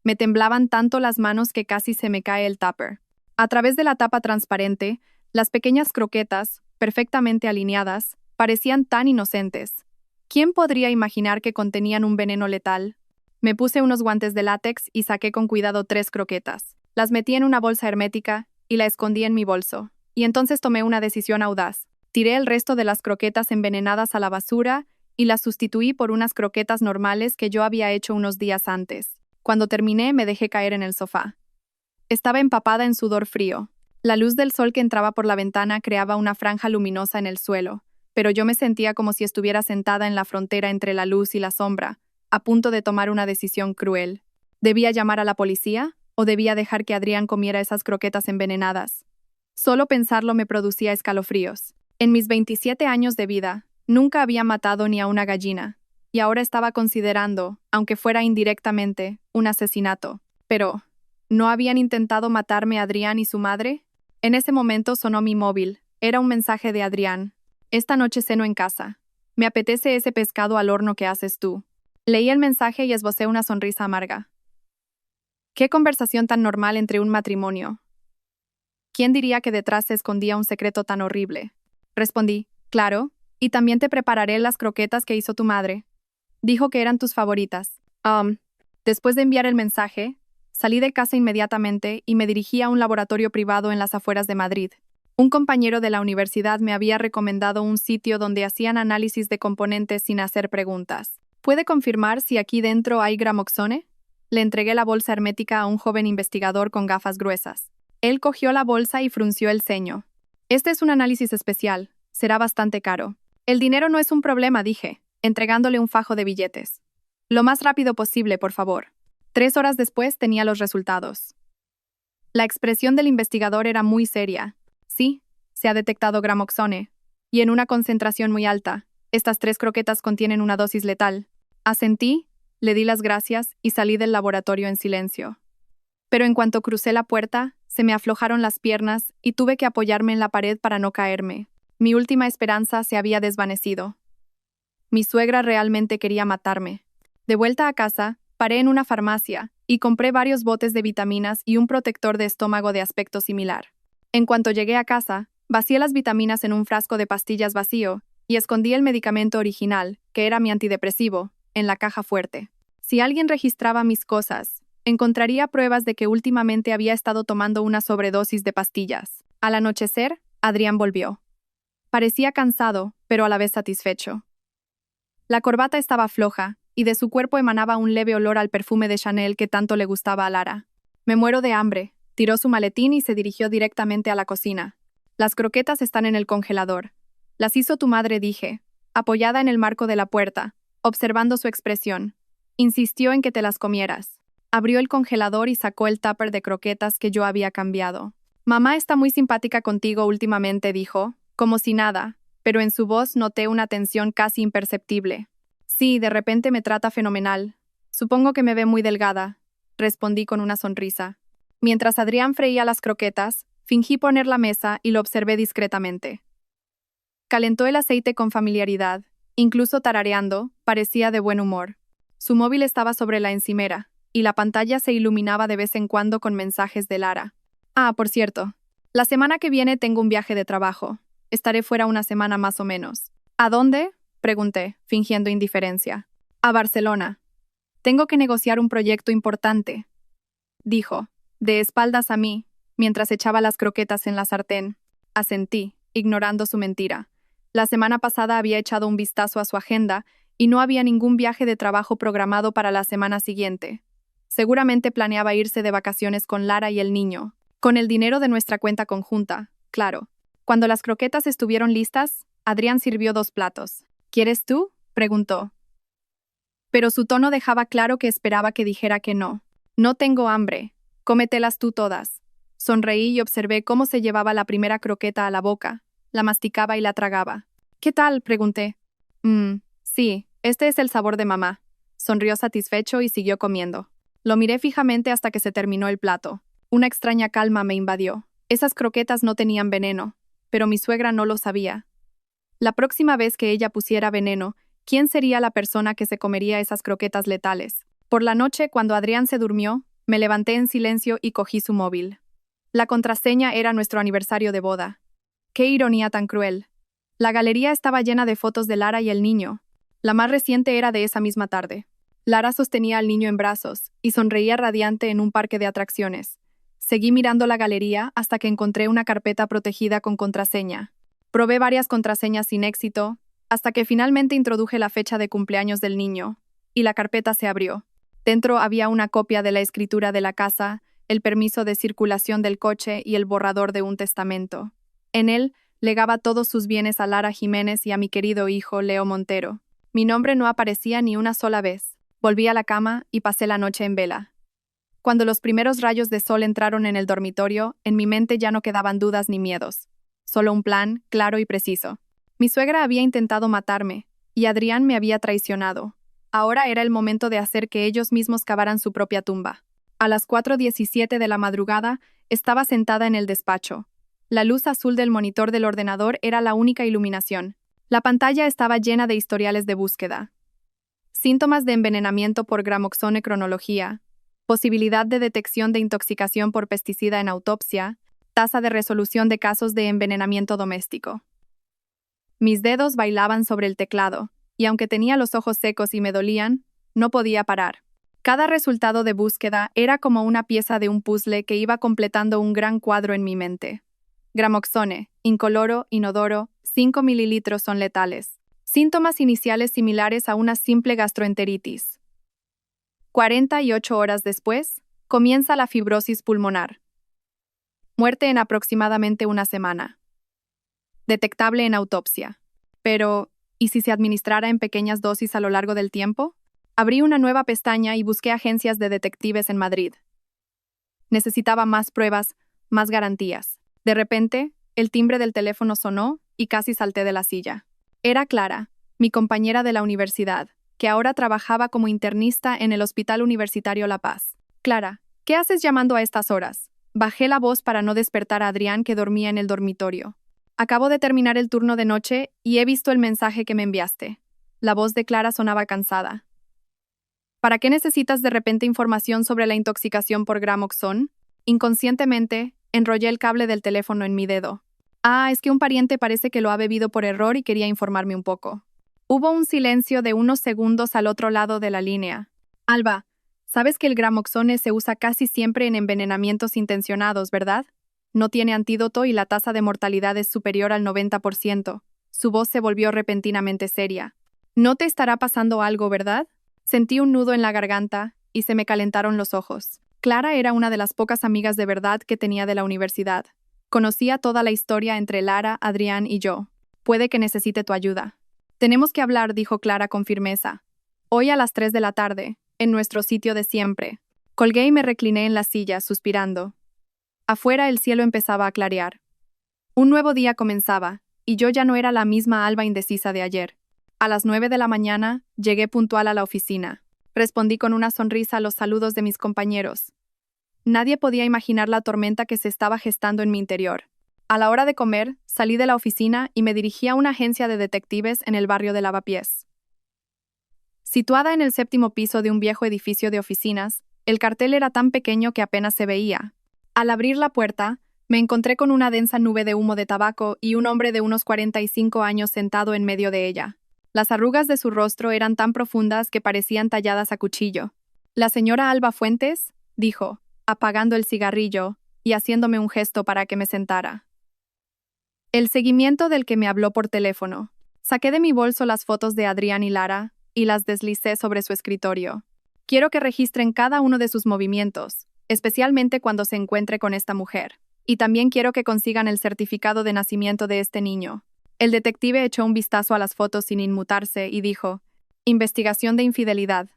[SPEAKER 1] Me temblaban tanto las manos que casi se me cae el tupper. A través de la tapa transparente, las pequeñas croquetas, perfectamente alineadas, parecían tan inocentes. ¿Quién podría imaginar que contenían un veneno letal? Me puse unos guantes de látex y saqué con cuidado 3 croquetas. Las metí en una bolsa hermética y la escondí en mi bolso. Y entonces tomé una decisión audaz. Tiré el resto de las croquetas envenenadas a la basura y las sustituí por unas croquetas normales que yo había hecho unos días antes. Cuando terminé, me dejé caer en el sofá. Estaba empapada en sudor frío. La luz del sol que entraba por la ventana creaba una franja luminosa en el suelo, pero yo me sentía como si estuviera sentada en la frontera entre la luz y la sombra, a punto de tomar una decisión cruel. ¿Debía llamar a la policía o debía dejar que Adrián comiera esas croquetas envenenadas? Solo pensarlo me producía escalofríos. En mis 27 años de vida, nunca había matado ni a una gallina, y ahora estaba considerando, aunque fuera indirectamente, un asesinato. Pero, ¿no habían intentado matarme Adrián y su madre? En ese momento sonó mi móvil. Era un mensaje de Adrián. Esta noche ceno en casa. Me apetece ese pescado al horno que haces tú. Leí el mensaje y esbocé una sonrisa amarga. ¿Qué conversación tan normal entre un matrimonio? ¿Quién diría que detrás se escondía un secreto tan horrible? Respondí, claro, y también te prepararé las croquetas que hizo tu madre. Dijo que eran tus favoritas. Después de enviar el mensaje, salí de casa inmediatamente y me dirigí a un laboratorio privado en las afueras de Madrid. Un compañero de la universidad me había recomendado un sitio donde hacían análisis de componentes sin hacer preguntas. ¿Puede confirmar si aquí dentro hay gramoxone? Le entregué la bolsa hermética a un joven investigador con gafas gruesas. Él cogió la bolsa y frunció el ceño. Este es un análisis especial. Será bastante caro. El dinero no es un problema, dije, entregándole un fajo de billetes. Lo más rápido posible, por favor. 3 horas después tenía los resultados. La expresión del investigador era muy seria. Sí, se ha detectado gramoxone. Y en una concentración muy alta. Estas 3 croquetas contienen una dosis letal. Asentí, le di las gracias y salí del laboratorio en silencio. Pero en cuanto crucé la puerta, se me aflojaron las piernas y tuve que apoyarme en la pared para no caerme. Mi última esperanza se había desvanecido. Mi suegra realmente quería matarme. De vuelta a casa, paré en una farmacia y compré varios botes de vitaminas y un protector de estómago de aspecto similar. En cuanto llegué a casa, vacié las vitaminas en un frasco de pastillas vacío y escondí el medicamento original, que era mi antidepresivo, en la caja fuerte. Si alguien registraba mis cosas, encontraría pruebas de que últimamente había estado tomando una sobredosis de pastillas. Al anochecer, Adrián volvió. Parecía cansado, pero a la vez satisfecho. La corbata estaba floja, y de su cuerpo emanaba un leve olor al perfume de Chanel que tanto le gustaba a Lara. Me muero de hambre. Tiró su maletín y se dirigió directamente a la cocina. Las croquetas están en el congelador. Las hizo tu madre, dije, apoyada en el marco de la puerta, observando su expresión. Insistió en que te las comieras. Abrió el congelador y sacó el tupper de croquetas que yo había cambiado. Mamá está muy simpática contigo últimamente, dijo, como si nada, pero en su voz noté una tensión casi imperceptible. Sí, de repente me trata fenomenal. Supongo que me ve muy delgada, respondí con una sonrisa. Mientras Adrián freía las croquetas, fingí poner la mesa y lo observé discretamente. Calentó el aceite con familiaridad, incluso tarareando, parecía de buen humor. Su móvil estaba sobre la encimera, y la pantalla se iluminaba de vez en cuando con mensajes de Lara. Ah, por cierto, la semana que viene tengo un viaje de trabajo. Estaré fuera una semana más o menos. ¿A dónde? Pregunté, fingiendo indiferencia. A Barcelona. Tengo que negociar un proyecto importante, dijo, de espaldas a mí, mientras echaba las croquetas en la sartén. Asentí, ignorando su mentira. La semana pasada había echado un vistazo a su agenda y no había ningún viaje de trabajo programado para la semana siguiente. Seguramente planeaba irse de vacaciones con Lara y el niño, con el dinero de nuestra cuenta conjunta, claro. Cuando las croquetas estuvieron listas, Adrián sirvió 2 platos. ¿Quieres tú? Preguntó. Pero su tono dejaba claro que esperaba que dijera que no. No tengo hambre. Cómetelas tú todas. Sonreí y observé cómo se llevaba la primera croqueta a la boca. La masticaba y la tragaba. ¿Qué tal? Pregunté. Sí, este es el sabor de mamá. Sonrió satisfecho y siguió comiendo. Lo miré fijamente hasta que se terminó el plato. Una extraña calma me invadió. Esas croquetas no tenían veneno, pero mi suegra no lo sabía. La próxima vez que ella pusiera veneno, ¿quién sería la persona que se comería esas croquetas letales? Por la noche, cuando Adrián se durmió, me levanté en silencio y cogí su móvil. La contraseña era nuestro aniversario de boda. ¡Qué ironía tan cruel! La galería estaba llena de fotos de Lara y el niño. La más reciente era de esa misma tarde. Lara sostenía al niño en brazos y sonreía radiante en un parque de atracciones. Seguí mirando la galería hasta que encontré una carpeta protegida con contraseña. Probé varias contraseñas sin éxito, hasta que finalmente introduje la fecha de cumpleaños del niño, y la carpeta se abrió. Dentro había una copia de la escritura de la casa, el permiso de circulación del coche y el borrador de un testamento. En él, legaba todos sus bienes a Lara Jiménez y a mi querido hijo Leo Montero. Mi nombre no aparecía ni una sola vez. Volví a la cama y pasé la noche en vela. Cuando los primeros rayos de sol entraron en el dormitorio, en mi mente ya no quedaban dudas ni miedos. Solo un plan, claro y preciso. Mi suegra había intentado matarme, y Adrián me había traicionado. Ahora era el momento de hacer que ellos mismos cavaran su propia tumba. A las 4:17 de la madrugada, estaba sentada en el despacho. La luz azul del monitor del ordenador era la única iluminación. La pantalla estaba llena de historiales de búsqueda. Síntomas de envenenamiento por gramoxone, cronología. Posibilidad de detección de intoxicación por pesticida en autopsia. Tasa de resolución de casos de envenenamiento doméstico. Mis dedos bailaban sobre el teclado, y aunque tenía los ojos secos y me dolían, no podía parar. Cada resultado de búsqueda era como una pieza de un puzzle que iba completando un gran cuadro en mi mente. Gramoxone, incoloro, inodoro, 5 mililitros son letales. Síntomas iniciales similares a una simple gastroenteritis. 48 horas después, comienza la fibrosis pulmonar. Muerte en aproximadamente una semana. Detectable en autopsia. Pero, ¿y si se administrara en pequeñas dosis a lo largo del tiempo? Abrí una nueva pestaña y busqué agencias de detectives en Madrid. Necesitaba más pruebas, más garantías. De repente, el timbre del teléfono sonó y casi salté de la silla. Era Clara, mi compañera de la universidad, que ahora trabajaba como internista en el Hospital Universitario La Paz. Clara, ¿qué haces llamando a estas horas? Bajé la voz para no despertar a Adrián, que dormía en el dormitorio. Acabo de terminar el turno de noche y he visto el mensaje que me enviaste. La voz de Clara sonaba cansada. ¿Para qué necesitas de repente información sobre la intoxicación por Gramoxone? Inconscientemente, enrollé el cable del teléfono en mi dedo. Es que un pariente parece que lo ha bebido por error y quería informarme un poco. Hubo un silencio de unos segundos al otro lado de la línea. Alba, sabes que el Gramoxone se usa casi siempre en envenenamientos intencionados, ¿verdad? No tiene antídoto y la tasa de mortalidad es superior al 90%. Su voz se volvió repentinamente seria. No te estará pasando algo, ¿verdad? Sentí un nudo en la garganta y se me calentaron los ojos. Clara era una de las pocas amigas de verdad que tenía de la universidad. Conocía toda la historia entre Lara, Adrián y yo. Puede que necesite tu ayuda. Tenemos que hablar, dijo Clara con firmeza. Hoy a las 3 de la tarde, en nuestro sitio de siempre. Colgué y me recliné en la silla, suspirando. Afuera el cielo empezaba a clarear. Un nuevo día comenzaba, y yo ya no era la misma Alba indecisa de ayer. A las 9 de la mañana, llegué puntual a la oficina. Respondí con una sonrisa a los saludos de mis compañeros. Nadie podía imaginar la tormenta que se estaba gestando en mi interior. A la hora de comer, salí de la oficina y me dirigí a una agencia de detectives en el barrio de Lavapiés. Situada en el 7º piso de un viejo edificio de oficinas, el cartel era tan pequeño que apenas se veía. Al abrir la puerta, me encontré con una densa nube de humo de tabaco y un hombre de unos 45 años sentado en medio de ella. Las arrugas de su rostro eran tan profundas que parecían talladas a cuchillo. «La señora Alba Fuentes», dijo, apagando el cigarrillo y haciéndome un gesto para que me sentara. El seguimiento del que me habló por teléfono. Saqué de mi bolso las fotos de Adrián y Lara y las deslicé sobre su escritorio. Quiero que registren cada uno de sus movimientos, especialmente cuando se encuentre con esta mujer. Y también quiero que consigan el certificado de nacimiento de este niño. El detective echó un vistazo a las fotos sin inmutarse y dijo: «Investigación de infidelidad.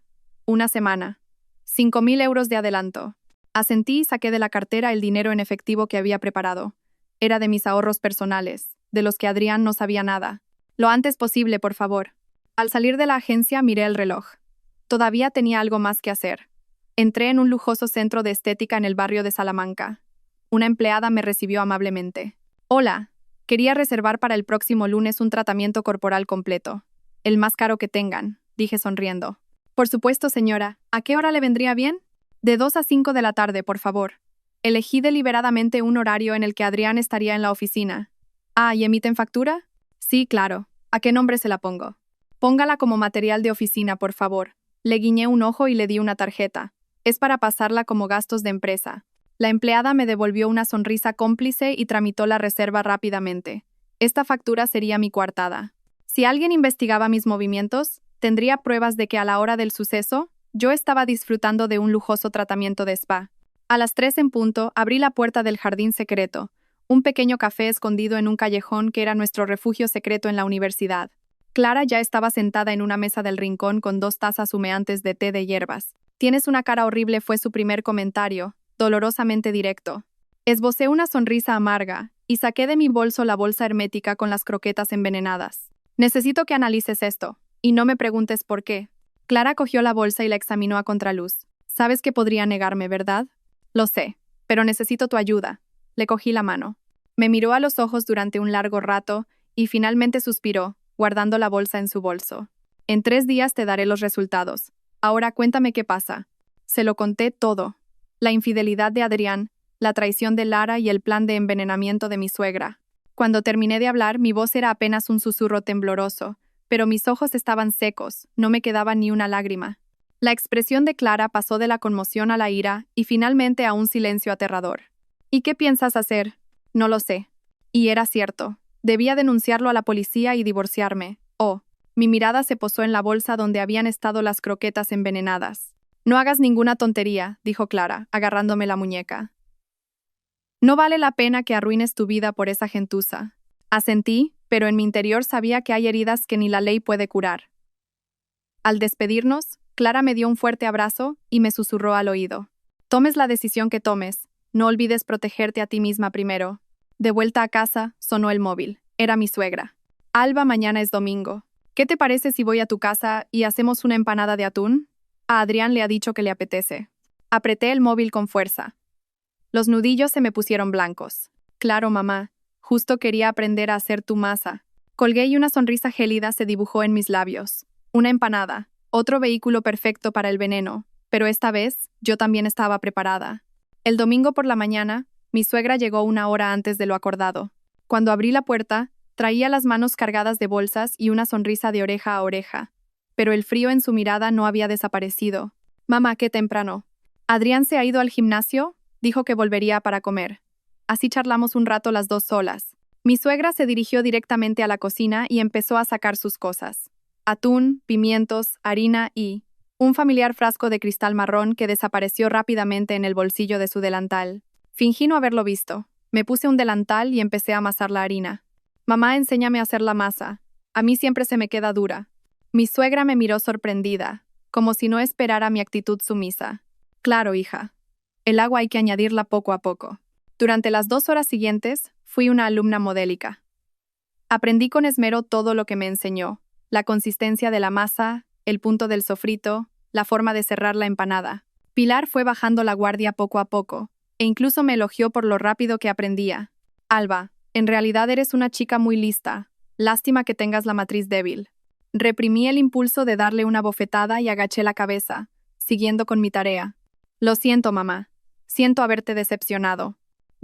[SPEAKER 1] 1 semana. 5.000 euros de adelanto». Asentí y saqué de la cartera el dinero en efectivo que había preparado. Era de mis ahorros personales, de los que Adrián no sabía nada. «Lo antes posible, por favor». Al salir de la agencia miré el reloj. Todavía tenía algo más que hacer. Entré en un lujoso centro de estética en el barrio de Salamanca. Una empleada me recibió amablemente. «Hola. Quería reservar para el próximo lunes un tratamiento corporal completo. El más caro que tengan», dije sonriendo. «Por supuesto, señora. ¿A qué hora le vendría bien?» «De 2 a 5 de la tarde, por favor». Elegí deliberadamente un horario en el que Adrián estaría en la oficina. ¿Y emiten factura? Sí, claro. ¿A qué nombre se la pongo? Póngala como material de oficina, por favor. Le guiñé un ojo y le di una tarjeta. Es para pasarla como gastos de empresa. La empleada me devolvió una sonrisa cómplice y tramitó la reserva rápidamente. Esta factura sería mi coartada. Si alguien investigaba mis movimientos, tendría pruebas de que a la hora del suceso, yo estaba disfrutando de un lujoso tratamiento de spa. A las 3 en punto, abrí la puerta del jardín secreto, un pequeño café escondido en un callejón que era nuestro refugio secreto en la universidad. Clara ya estaba sentada en una mesa del rincón con 2 tazas humeantes de té de hierbas. «Tienes una cara horrible», fue su primer comentario, dolorosamente directo. Esbocé una sonrisa amarga y saqué de mi bolso la bolsa hermética con las croquetas envenenadas. «Necesito que analices esto, y no me preguntes por qué». Clara cogió la bolsa y la examinó a contraluz. «Sabes que podría negarme, ¿verdad?» «Lo sé, pero necesito tu ayuda». Le cogí la mano. Me miró a los ojos durante un largo rato y finalmente suspiró, guardando la bolsa en su bolso. «En 3 días te daré los resultados. Ahora cuéntame qué pasa». Se lo conté todo. La infidelidad de Adrián, la traición de Lara y el plan de envenenamiento de mi suegra. Cuando terminé de hablar, mi voz era apenas un susurro tembloroso, pero mis ojos estaban secos, no me quedaba ni una lágrima. La expresión de Clara pasó de la conmoción a la ira y finalmente a un silencio aterrador. ¿Y qué piensas hacer? No lo sé. Y era cierto. Debía denunciarlo a la policía y divorciarme. Oh, mi mirada se posó en la bolsa donde habían estado las croquetas envenenadas. No hagas ninguna tontería, dijo Clara, agarrándome la muñeca. No vale la pena que arruines tu vida por esa gentuza. Asentí, pero en mi interior sabía que hay heridas que ni la ley puede curar. Al despedirnos, Clara me dio un fuerte abrazo y me susurró al oído. Tomes la decisión que tomes, no olvides protegerte a ti misma primero. De vuelta a casa, sonó el móvil. Era mi suegra. Alba, mañana es domingo. ¿Qué te parece si voy a tu casa y hacemos una empanada de atún? A Adrián le ha dicho que le apetece. Apreté el móvil con fuerza. Los nudillos se me pusieron blancos. Claro, mamá. Justo quería aprender a hacer tu masa. Colgué y una sonrisa gélida se dibujó en mis labios. Una empanada. Otro vehículo perfecto para el veneno. Pero esta vez, yo también estaba preparada. El domingo por la mañana, mi suegra llegó 1 hora antes de lo acordado. Cuando abrí la puerta, traía las manos cargadas de bolsas y una sonrisa de oreja a oreja. Pero el frío en su mirada no había desaparecido. Mamá, qué temprano. ¿Adrián se ha ido al gimnasio? Dijo que volvería para comer. Así charlamos un rato las dos solas. Mi suegra se dirigió directamente a la cocina y empezó a sacar sus cosas. Atún, pimientos, harina y un familiar frasco de cristal marrón que desapareció rápidamente en el bolsillo de su delantal. Fingí no haberlo visto. Me puse un delantal y empecé a amasar la harina. Mamá, enséñame a hacer la masa. A mí siempre se me queda dura. Mi suegra me miró sorprendida, como si no esperara mi actitud sumisa. Claro, hija. El agua hay que añadirla poco a poco. Durante las 2 horas siguientes, fui una alumna modélica. Aprendí con esmero todo lo que me enseñó: la consistencia de la masa, el punto del sofrito, la forma de cerrar la empanada. Pilar fue bajando la guardia poco a poco, e incluso me elogió por lo rápido que aprendía. Alba, en realidad eres una chica muy lista. Lástima que tengas la matriz débil. Reprimí el impulso de darle una bofetada y agaché la cabeza, siguiendo con mi tarea. Lo siento, mamá. Siento haberte decepcionado.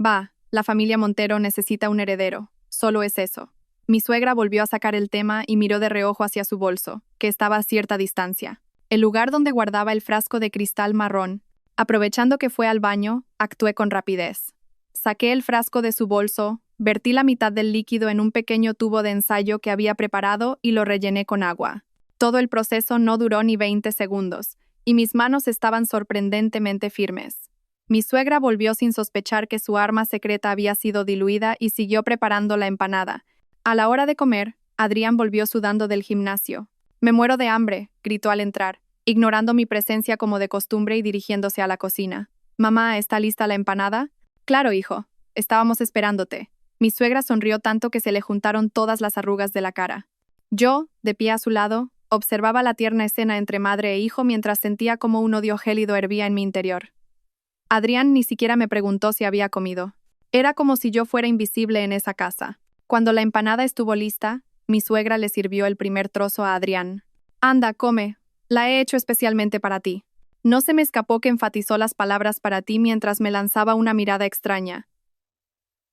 [SPEAKER 1] Va, la familia Montero necesita un heredero. Solo es eso. Mi suegra volvió a sacar el tema y miró de reojo hacia su bolso, que estaba a cierta distancia. El lugar donde guardaba el frasco de cristal marrón. Aprovechando que fue al baño, actué con rapidez. Saqué el frasco de su bolso, vertí la mitad del líquido en un pequeño tubo de ensayo que había preparado y lo rellené con agua. Todo el proceso no duró ni 20 segundos, y mis manos estaban sorprendentemente firmes. Mi suegra volvió sin sospechar que su arma secreta había sido diluida y siguió preparando la empanada. A la hora de comer, Adrián volvió sudando del gimnasio. «Me muero de hambre», gritó al entrar, ignorando mi presencia como de costumbre y dirigiéndose a la cocina. «Mamá, ¿está lista la empanada?» «Claro, hijo. Estábamos esperándote». Mi suegra sonrió tanto que se le juntaron todas las arrugas de la cara. Yo, de pie a su lado, observaba la tierna escena entre madre e hijo mientras sentía como un odio gélido hervía en mi interior. Adrián ni siquiera me preguntó si había comido. Era como si yo fuera invisible en esa casa. Cuando la empanada estuvo lista, mi suegra le sirvió el primer trozo a Adrián. «Anda, come. La he hecho especialmente para ti». No se me escapó que enfatizó las palabras «para ti» mientras me lanzaba una mirada extraña.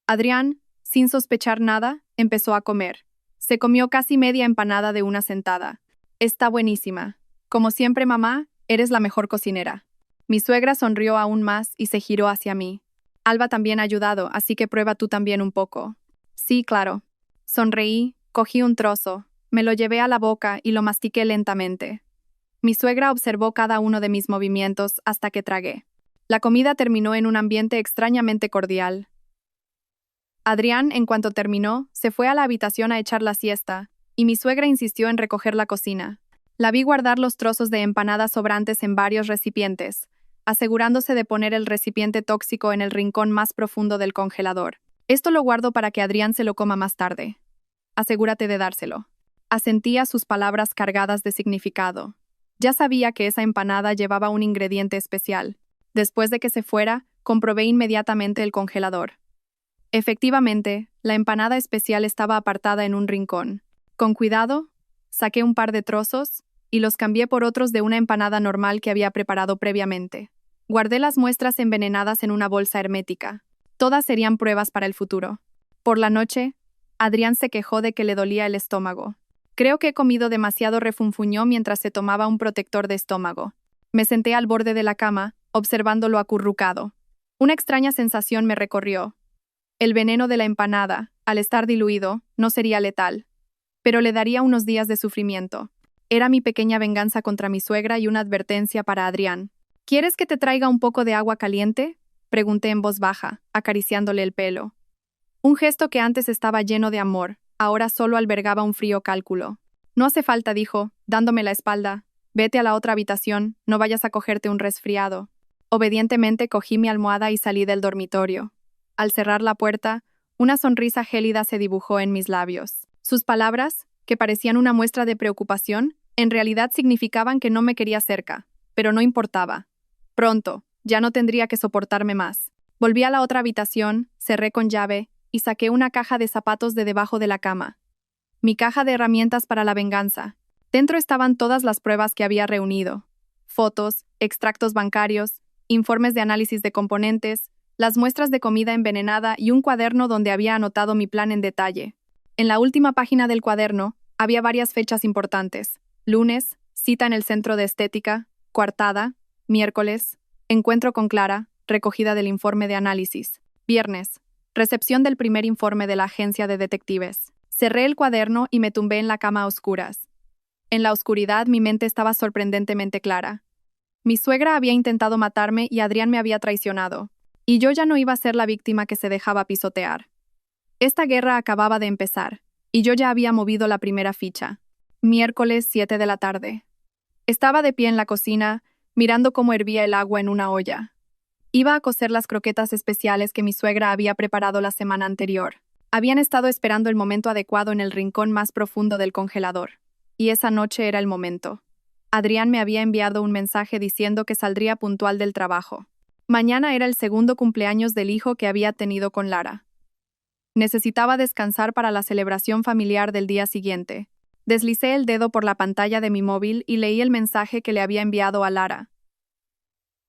[SPEAKER 1] Adrián, sin sospechar nada, empezó a comer. Se comió casi media empanada de una sentada. «Está buenísima. Como siempre, mamá, eres la mejor cocinera». Mi suegra sonrió aún más y se giró hacia mí. «Alba también ha ayudado, así que prueba tú también un poco». «Sí, claro». Sonreí, cogí un trozo, me lo llevé a la boca y lo mastiqué lentamente. Mi suegra observó cada uno de mis movimientos hasta que tragué. La comida terminó en un ambiente extrañamente cordial. Adrián, en cuanto terminó, se fue a la habitación a echar la siesta, y mi suegra insistió en recoger la cocina. La vi guardar los trozos de empanada sobrantes en varios recipientes, asegurándose de poner el recipiente tóxico en el rincón más profundo del congelador. «Esto lo guardo para que Adrián se lo coma más tarde. Asegúrate de dárselo». Asentí a sus palabras cargadas de significado. Ya sabía que esa empanada llevaba un ingrediente especial. Después de que se fuera, comprobé inmediatamente el congelador. Efectivamente, la empanada especial estaba apartada en un rincón. Con cuidado, saqué un par de trozos y los cambié por otros de una empanada normal que había preparado previamente. Guardé las muestras envenenadas en una bolsa hermética. Todas serían pruebas para el futuro. Por la noche, Adrián se quejó de que le dolía el estómago. Creo que he comido demasiado, refunfuñó mientras se tomaba un protector de estómago. Me senté al borde de la cama, observándolo acurrucado. Una extraña sensación me recorrió. El veneno de la empanada, al estar diluido, no sería letal, pero le daría unos días de sufrimiento. Era mi pequeña venganza contra mi suegra y una advertencia para Adrián. ¿Quieres que te traiga un poco de agua caliente?, pregunté en voz baja, acariciándole el pelo. Un gesto que antes estaba lleno de amor, ahora solo albergaba un frío cálculo. No hace falta, dijo, dándome la espalda. Vete a la otra habitación, no vayas a cogerte un resfriado. Obedientemente cogí mi almohada y salí del dormitorio. Al cerrar la puerta, una sonrisa gélida se dibujó en mis labios. Sus palabras, que parecían una muestra de preocupación, en realidad significaban que no me quería cerca, pero no importaba. Pronto, ya no tendría que soportarme más. Volví a la otra habitación, cerré con llave y saqué una caja de zapatos de debajo de la cama. Mi caja de herramientas para la venganza. Dentro estaban todas las pruebas que había reunido. Fotos, extractos bancarios, informes de análisis de componentes, las muestras de comida envenenada y un cuaderno donde había anotado mi plan en detalle. En la última página del cuaderno había varias fechas importantes. Lunes, cita en el centro de estética, coartada, miércoles, encuentro con Clara, recogida del informe de análisis. Viernes, recepción del primer informe de la agencia de detectives. Cerré el cuaderno y me tumbé en la cama a oscuras. En la oscuridad mi mente estaba sorprendentemente clara. Mi suegra había intentado matarme y Adrián me había traicionado. Y yo ya no iba a ser la víctima que se dejaba pisotear. Esta guerra acababa de empezar, y yo ya había movido la primera ficha. Miércoles 7 de la tarde. Estaba de pie en la cocina, mirando cómo hervía el agua en una olla. Iba a cocer las croquetas especiales que mi suegra había preparado la semana anterior. Habían estado esperando el momento adecuado en el rincón más profundo del congelador. Y esa noche era el momento. Adrián me había enviado un mensaje diciendo que saldría puntual del trabajo. Mañana era el segundo cumpleaños del hijo que había tenido con Lara. Necesitaba descansar para la celebración familiar del día siguiente. Deslicé el dedo por la pantalla de mi móvil y leí el mensaje que le había enviado a Lara.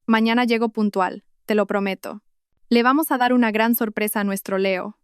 [SPEAKER 1] Mañana llego puntual, te lo prometo. Le vamos a dar una gran sorpresa a nuestro Leo.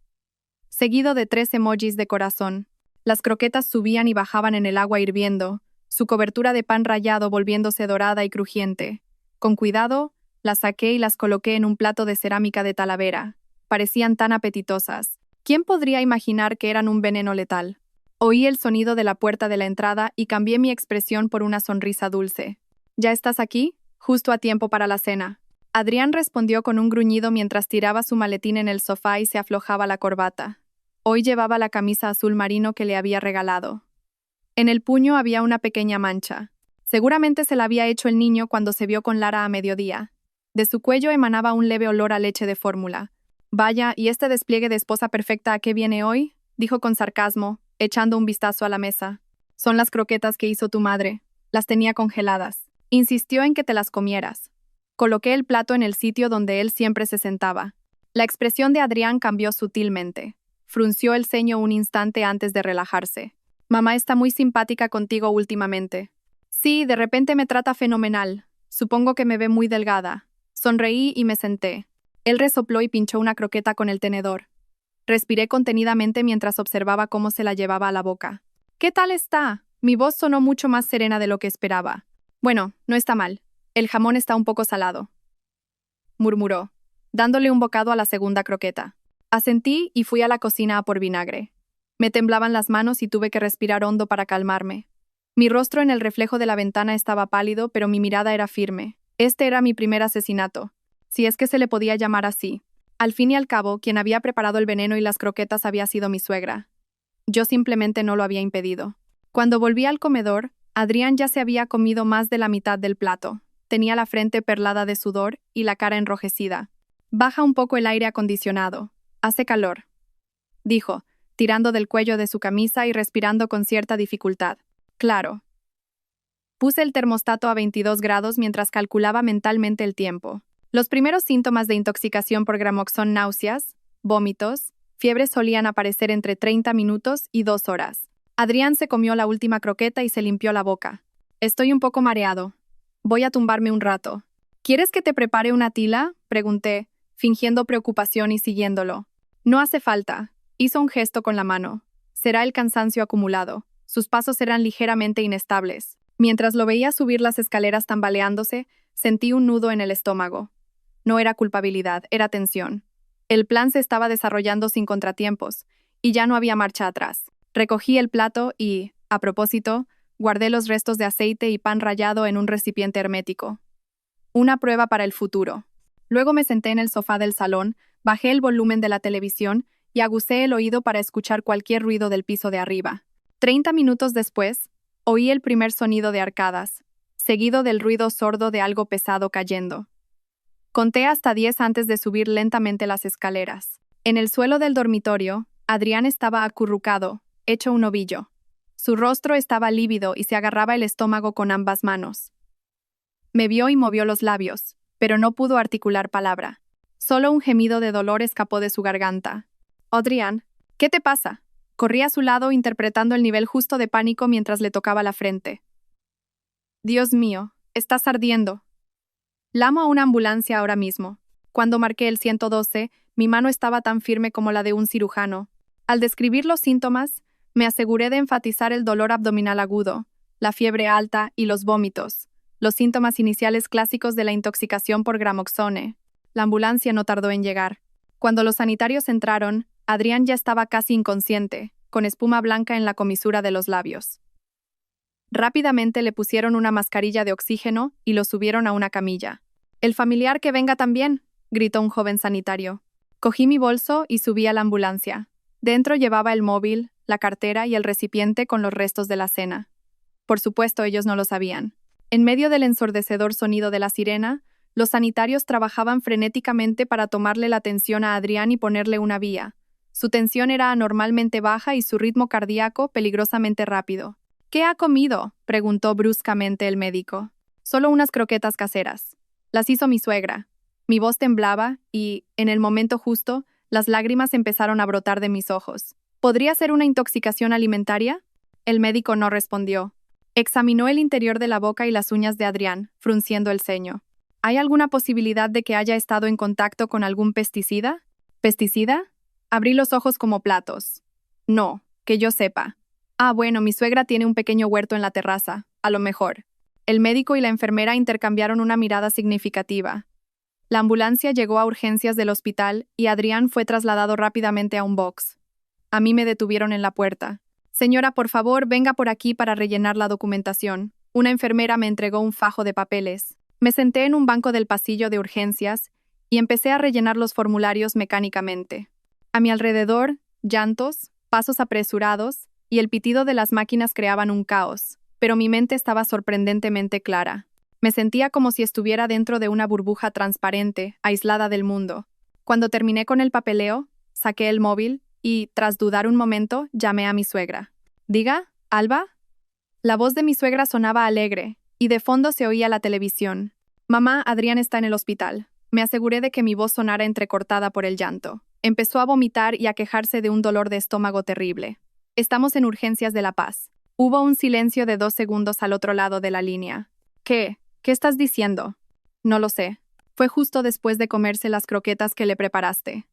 [SPEAKER 1] Seguido de 3 emojis de corazón. Las croquetas subían y bajaban en el agua hirviendo, su cobertura de pan rallado volviéndose dorada y crujiente. Con cuidado, las saqué y las coloqué en un plato de cerámica de Talavera. Parecían tan apetitosas. ¿Quién podría imaginar que eran un veneno letal? Oí el sonido de la puerta de la entrada y cambié mi expresión por una sonrisa dulce. ¿Ya estás aquí? Justo a tiempo para la cena. Adrián respondió con un gruñido mientras tiraba su maletín en el sofá y se aflojaba la corbata. Hoy llevaba la camisa azul marino que le había regalado. En el puño había una pequeña mancha. Seguramente se la había hecho el niño cuando se vio con Lara a mediodía. De su cuello emanaba un leve olor a leche de fórmula. Vaya, ¿y este despliegue de esposa perfecta a qué viene hoy?, dijo con sarcasmo, echando un vistazo a la mesa. Son las croquetas que hizo tu madre. Las tenía congeladas. Insistió en que te las comieras. Coloqué el plato en el sitio donde él siempre se sentaba. La expresión de Adrián cambió sutilmente. Frunció el ceño un instante antes de relajarse. Mamá está muy simpática contigo últimamente. Sí, de repente me trata fenomenal. Supongo que me ve muy delgada. Sonreí y me senté. Él resopló y pinchó una croqueta con el tenedor. Respiré contenidamente mientras observaba cómo se la llevaba a la boca. ¿Qué tal está? Mi voz sonó mucho más serena de lo que esperaba. Bueno, no está mal. El jamón está un poco salado, murmuró, dándole un bocado a la segunda croqueta. Asentí y fui a la cocina a por vinagre. Me temblaban las manos y tuve que respirar hondo para calmarme. Mi rostro en el reflejo de la ventana estaba pálido, pero mi mirada era firme. Este era mi primer asesinato, si es que se le podía llamar así. Al fin y al cabo, quien había preparado el veneno y las croquetas había sido mi suegra. Yo simplemente no lo había impedido. Cuando volví al comedor, Adrián ya se había comido más de la mitad del plato. Tenía la frente perlada de sudor y la cara enrojecida. Baja un poco el aire acondicionado. Hace calor, dijo, tirando del cuello de su camisa y respirando con cierta dificultad. Claro. Puse el termostato a 22 grados mientras calculaba mentalmente el tiempo. Los primeros síntomas de intoxicación por Gramox son náuseas, vómitos, fiebre solían aparecer entre 30 minutos y 2 horas. Adrián se comió la última croqueta y se limpió la boca. Estoy un poco mareado. Voy a tumbarme un rato. ¿Quieres que te prepare una tila? Pregunté, fingiendo preocupación y siguiéndolo. No hace falta. Hizo un gesto con la mano. Será el cansancio acumulado. Sus pasos eran ligeramente inestables. Mientras lo veía subir las escaleras tambaleándose, sentí un nudo en el estómago. No era culpabilidad, era tensión. El plan se estaba desarrollando sin contratiempos, y ya no había marcha atrás. Recogí el plato y, a propósito, guardé los restos de aceite y pan rallado en un recipiente hermético. Una prueba para el futuro. Luego me senté en el sofá del salón, bajé el volumen de la televisión y agucé el oído para escuchar cualquier ruido del piso de arriba. 30 minutos después, oí el primer sonido de arcadas, seguido del ruido sordo de algo pesado cayendo. Conté hasta 10 antes de subir lentamente las escaleras. En el suelo del dormitorio, Adrián estaba acurrucado, hecho un ovillo. Su rostro estaba lívido y se agarraba el estómago con ambas manos. Me vio y movió los labios, pero no pudo articular palabra. Solo un gemido de dolor escapó de su garganta. «Adrián, ¿qué te pasa?» Corrí a su lado interpretando el nivel justo de pánico mientras le tocaba la frente. «Dios mío, estás ardiendo». Llamo a una ambulancia ahora mismo. Cuando marqué el 112, mi mano estaba tan firme como la de un cirujano. Al describir los síntomas, me aseguré de enfatizar el dolor abdominal agudo, la fiebre alta y los vómitos, los síntomas iniciales clásicos de la intoxicación por gramoxone. La ambulancia no tardó en llegar. Cuando los sanitarios entraron, Adrián ya estaba casi inconsciente, con espuma blanca en la comisura de los labios. Rápidamente le pusieron una mascarilla de oxígeno y lo subieron a una camilla. «El familiar que venga también», gritó un joven sanitario. Cogí mi bolso y subí a la ambulancia. Dentro llevaba el móvil, la cartera y el recipiente con los restos de la cena. Por supuesto, ellos no lo sabían. En medio del ensordecedor sonido de la sirena, los sanitarios trabajaban frenéticamente para tomarle la tensión a Adrián y ponerle una vía. Su tensión era anormalmente baja y su ritmo cardíaco peligrosamente rápido. «¿Qué ha comido?», preguntó bruscamente el médico. «Solo unas croquetas caseras. Las hizo mi suegra». Mi voz temblaba y, en el momento justo, las lágrimas empezaron a brotar de mis ojos. ¿Podría ser una intoxicación alimentaria? El médico no respondió. Examinó el interior de la boca y las uñas de Adrián, frunciendo el ceño. ¿Hay alguna posibilidad de que haya estado en contacto con algún pesticida? ¿Pesticida? Abrí los ojos como platos. No, que yo sepa. Ah, bueno, mi suegra tiene un pequeño huerto en la terraza, a lo mejor. El médico y la enfermera intercambiaron una mirada significativa. La ambulancia llegó a urgencias del hospital y Adrián fue trasladado rápidamente a un box. A mí me detuvieron en la puerta. «Señora, por favor, venga por aquí para rellenar la documentación». Una enfermera me entregó un fajo de papeles. Me senté en un banco del pasillo de urgencias y empecé a rellenar los formularios mecánicamente. A mi alrededor, llantos, pasos apresurados y el pitido de las máquinas creaban un caos, pero mi mente estaba sorprendentemente clara. Me sentía como si estuviera dentro de una burbuja transparente, aislada del mundo. Cuando terminé con el papeleo, saqué el móvil y, tras dudar un momento, llamé a mi suegra. «Diga, Alba». La voz de mi suegra sonaba alegre, y de fondo se oía la televisión. «Mamá, Adrián está en el hospital». Me aseguré de que mi voz sonara entrecortada por el llanto. Empezó a vomitar y a quejarse de un dolor de estómago terrible. «Estamos en urgencias de La Paz». Hubo un silencio de 2 segundos al otro lado de la línea. «¿Qué? ¿Qué estás diciendo?» «No lo sé. Fue justo después de comerse las croquetas que le preparaste».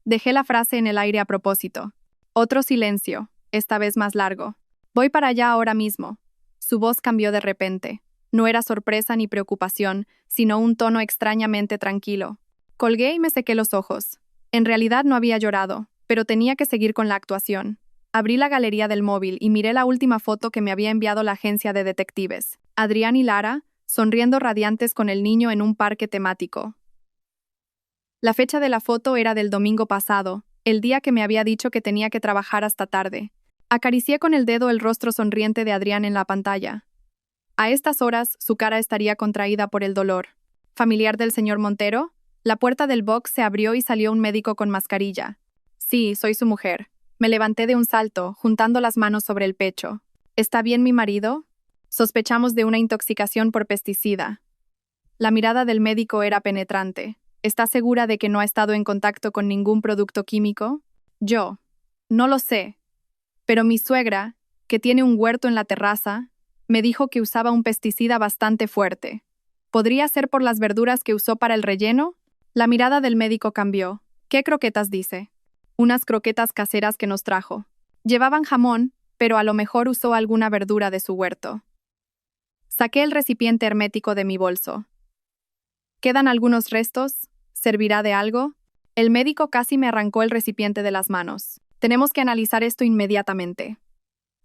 [SPEAKER 1] Dejé la frase en el aire a propósito. Otro silencio, esta vez más largo. «Voy para allá ahora mismo». Su voz cambió de repente. No era sorpresa ni preocupación, sino un tono extrañamente tranquilo. Colgué y me sequé los ojos. En realidad no había llorado, pero tenía que seguir con la actuación. Abrí la galería del móvil y miré la última foto que me había enviado la agencia de detectives. Adrián y Lara, sonriendo radiantes con el niño en un parque temático. La fecha de la foto era del domingo pasado, el día que me había dicho que tenía que trabajar hasta tarde. Acaricié con el dedo el rostro sonriente de Adrián en la pantalla. A estas horas, su cara estaría contraída por el dolor. ¿Familiar del señor Montero? La puerta del box se abrió y salió un médico con mascarilla. «Sí, soy su mujer». Me levanté de un salto, juntando las manos sobre el pecho. «¿Está bien mi marido?» «Sospechamos de una intoxicación por pesticida». La mirada del médico era penetrante. «¿Está segura de que no ha estado en contacto con ningún producto químico?» «Yo. No lo sé. Pero mi suegra, que tiene un huerto en la terraza, me dijo que usaba un pesticida bastante fuerte». ¿Podría ser por las verduras que usó para el relleno? La mirada del médico cambió. ¿Qué croquetas dice? Unas croquetas caseras que nos trajo. Llevaban jamón, pero a lo mejor usó alguna verdura de su huerto. Saqué el recipiente hermético de mi bolso. ¿Quedan algunos restos? ¿Servirá de algo? El médico casi me arrancó el recipiente de las manos. Tenemos que analizar esto inmediatamente.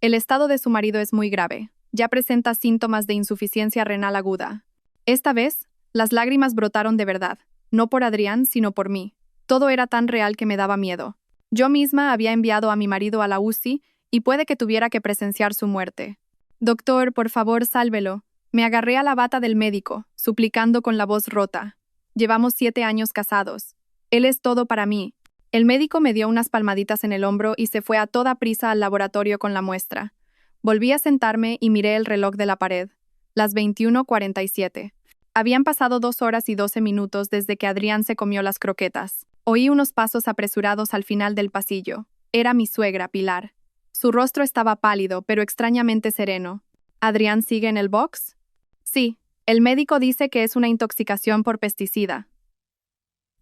[SPEAKER 1] El estado de su marido es muy grave. Ya presenta síntomas de insuficiencia renal aguda. Esta vez, las lágrimas brotaron de verdad, no por Adrián, sino por mí. Todo era tan real que me daba miedo. Yo misma había enviado a mi marido a la UCI y puede que tuviera que presenciar su muerte. Doctor, por favor, sálvelo. Me agarré a la bata del médico, suplicando con la voz rota. Llevamos 7 años casados. Él es todo para mí. El médico me dio unas palmaditas en el hombro y se fue a toda prisa al laboratorio con la muestra. Volví a sentarme y miré el reloj de la pared. Las 21:47. Habían pasado 2 horas y 12 minutos desde que Adrián se comió las croquetas. Oí unos pasos apresurados al final del pasillo. Era mi suegra, Pilar. Su rostro estaba pálido, pero extrañamente sereno. ¿Adrián sigue en el box? Sí. El médico dice que es una intoxicación por pesticida.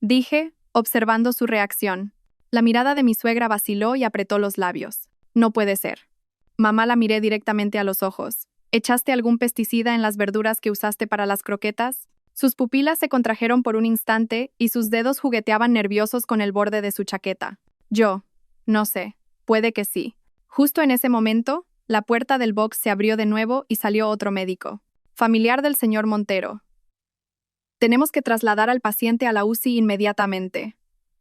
[SPEAKER 1] Dije, observando su reacción. La mirada de mi suegra vaciló y apretó los labios. No puede ser. Mamá la miré directamente a los ojos. ¿Echaste algún pesticida en las verduras que usaste para las croquetas? Sus pupilas se contrajeron por un instante y sus dedos jugueteaban nerviosos con el borde de su chaqueta. Yo, no sé, puede que sí. Justo en ese momento, la puerta del box se abrió de nuevo y salió otro médico. Familiar del señor Montero. Tenemos que trasladar al paciente a la UCI inmediatamente.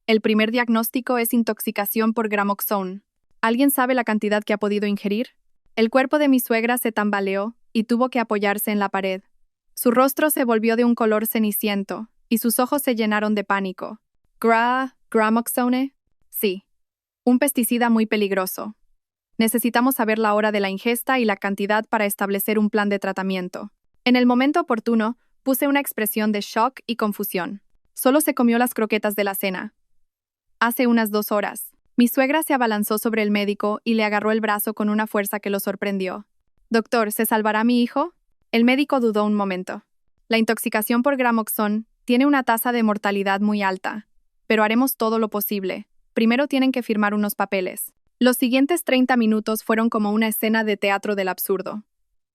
[SPEAKER 1] El primer diagnóstico es intoxicación por Gramoxone. ¿Alguien sabe la cantidad que ha podido ingerir? El cuerpo de mi suegra se tambaleó y tuvo que apoyarse en la pared. Su rostro se volvió de un color ceniciento y sus ojos se llenaron de pánico. ¿Gramoxone? Sí. Un pesticida muy peligroso. Necesitamos saber la hora de la ingesta y la cantidad para establecer un plan de tratamiento. En el momento oportuno, puse una expresión de shock y confusión. Solo se comió las croquetas de la cena. Hace unas 2 horas. Mi suegra se abalanzó sobre el médico y le agarró el brazo con una fuerza que lo sorprendió. Doctor, ¿se salvará mi hijo? El médico dudó un momento. La intoxicación por Gramoxone tiene una tasa de mortalidad muy alta, pero haremos todo lo posible. Primero tienen que firmar unos papeles. Los siguientes 30 minutos fueron como una escena de teatro del absurdo.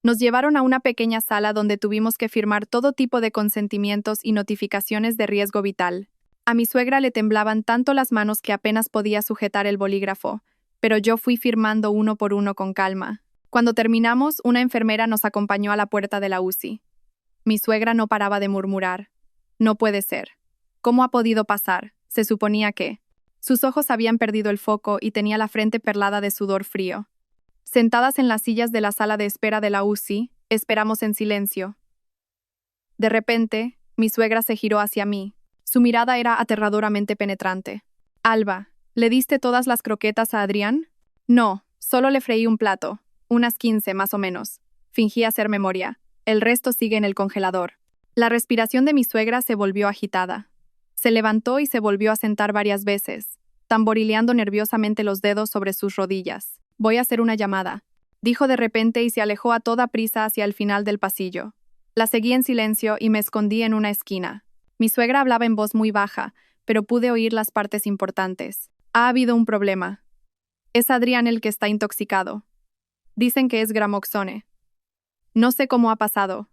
[SPEAKER 1] Nos llevaron a una pequeña sala donde tuvimos que firmar todo tipo de consentimientos y notificaciones de riesgo vital. A mi suegra le temblaban tanto las manos que apenas podía sujetar el bolígrafo, pero yo fui firmando uno por uno con calma. Cuando terminamos, una enfermera nos acompañó a la puerta de la UCI. Mi suegra no paraba de murmurar. No puede ser. ¿Cómo ha podido pasar? Se suponía que... Sus ojos habían perdido el foco y tenía la frente perlada de sudor frío. Sentadas en las sillas de la sala de espera de la UCI, esperamos en silencio. De repente, mi suegra se giró hacia mí. Su mirada era aterradoramente penetrante. Alba, ¿le diste todas las croquetas a Adrián? No, solo le freí un plato. Unas 15 más o menos. Fingí hacer memoria. El resto sigue en el congelador. La respiración de mi suegra se volvió agitada. Se levantó y se volvió a sentar varias veces, tamborileando nerviosamente los dedos sobre sus rodillas. Voy a hacer una llamada, dijo de repente y se alejó a toda prisa hacia el final del pasillo. La seguí en silencio y me escondí en una esquina. Mi suegra hablaba en voz muy baja, pero pude oír las partes importantes. Ha habido un problema. Es Adrián el que está intoxicado. Dicen que es Gramoxone. No sé cómo ha pasado.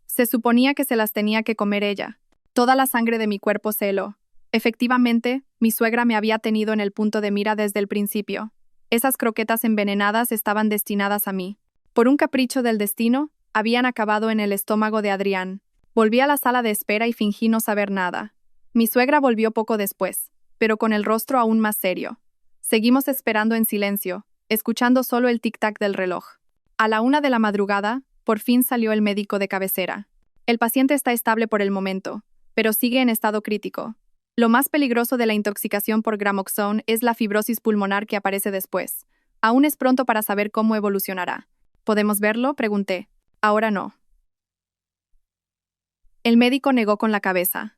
[SPEAKER 1] Se suponía que se las tenía que comer ella. Toda la sangre de mi cuerpo se heló. Efectivamente, mi suegra me había tenido en el punto de mira desde el principio. Esas croquetas envenenadas estaban destinadas a mí. Por un capricho del destino, habían acabado en el estómago de Adrián. Volví a la sala de espera y fingí no saber nada. Mi suegra volvió poco después, pero con el rostro aún más serio. Seguimos esperando en silencio, escuchando solo el tic-tac del reloj. A la 1 de la madrugada, por fin salió el médico de cabecera. El paciente está estable por el momento, pero sigue en estado crítico. Lo más peligroso de la intoxicación por Gramoxone es la fibrosis pulmonar que aparece después. Aún es pronto para saber cómo evolucionará. ¿Podemos verlo?, pregunté. Ahora no. El médico negó con la cabeza.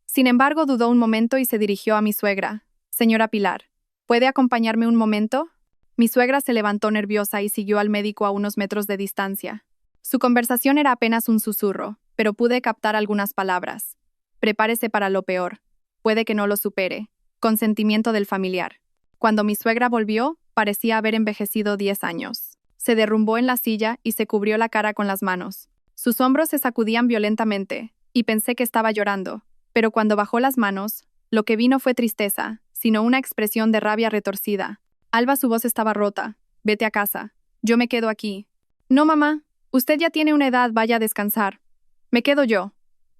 [SPEAKER 1] Sin embargo, dudó un momento y se dirigió a mi suegra. Señora Pilar, ¿puede acompañarme un momento? Mi suegra se levantó nerviosa y siguió al médico a unos metros de distancia. Su conversación era apenas un susurro, pero pude captar algunas palabras. Prepárese para lo peor. Puede que no lo supere. Consentimiento del familiar. Cuando mi suegra volvió, parecía haber envejecido 10 años. Se derrumbó en la silla y se cubrió la cara con las manos. Sus hombros se sacudían violentamente, y pensé que estaba llorando. Pero cuando bajó las manos, lo que vi no fue tristeza, sino una expresión de rabia retorcida. Alba, su voz estaba rota. Vete a casa. Yo me quedo aquí. No, mamá. Usted ya tiene una edad, vaya a descansar. Me quedo yo,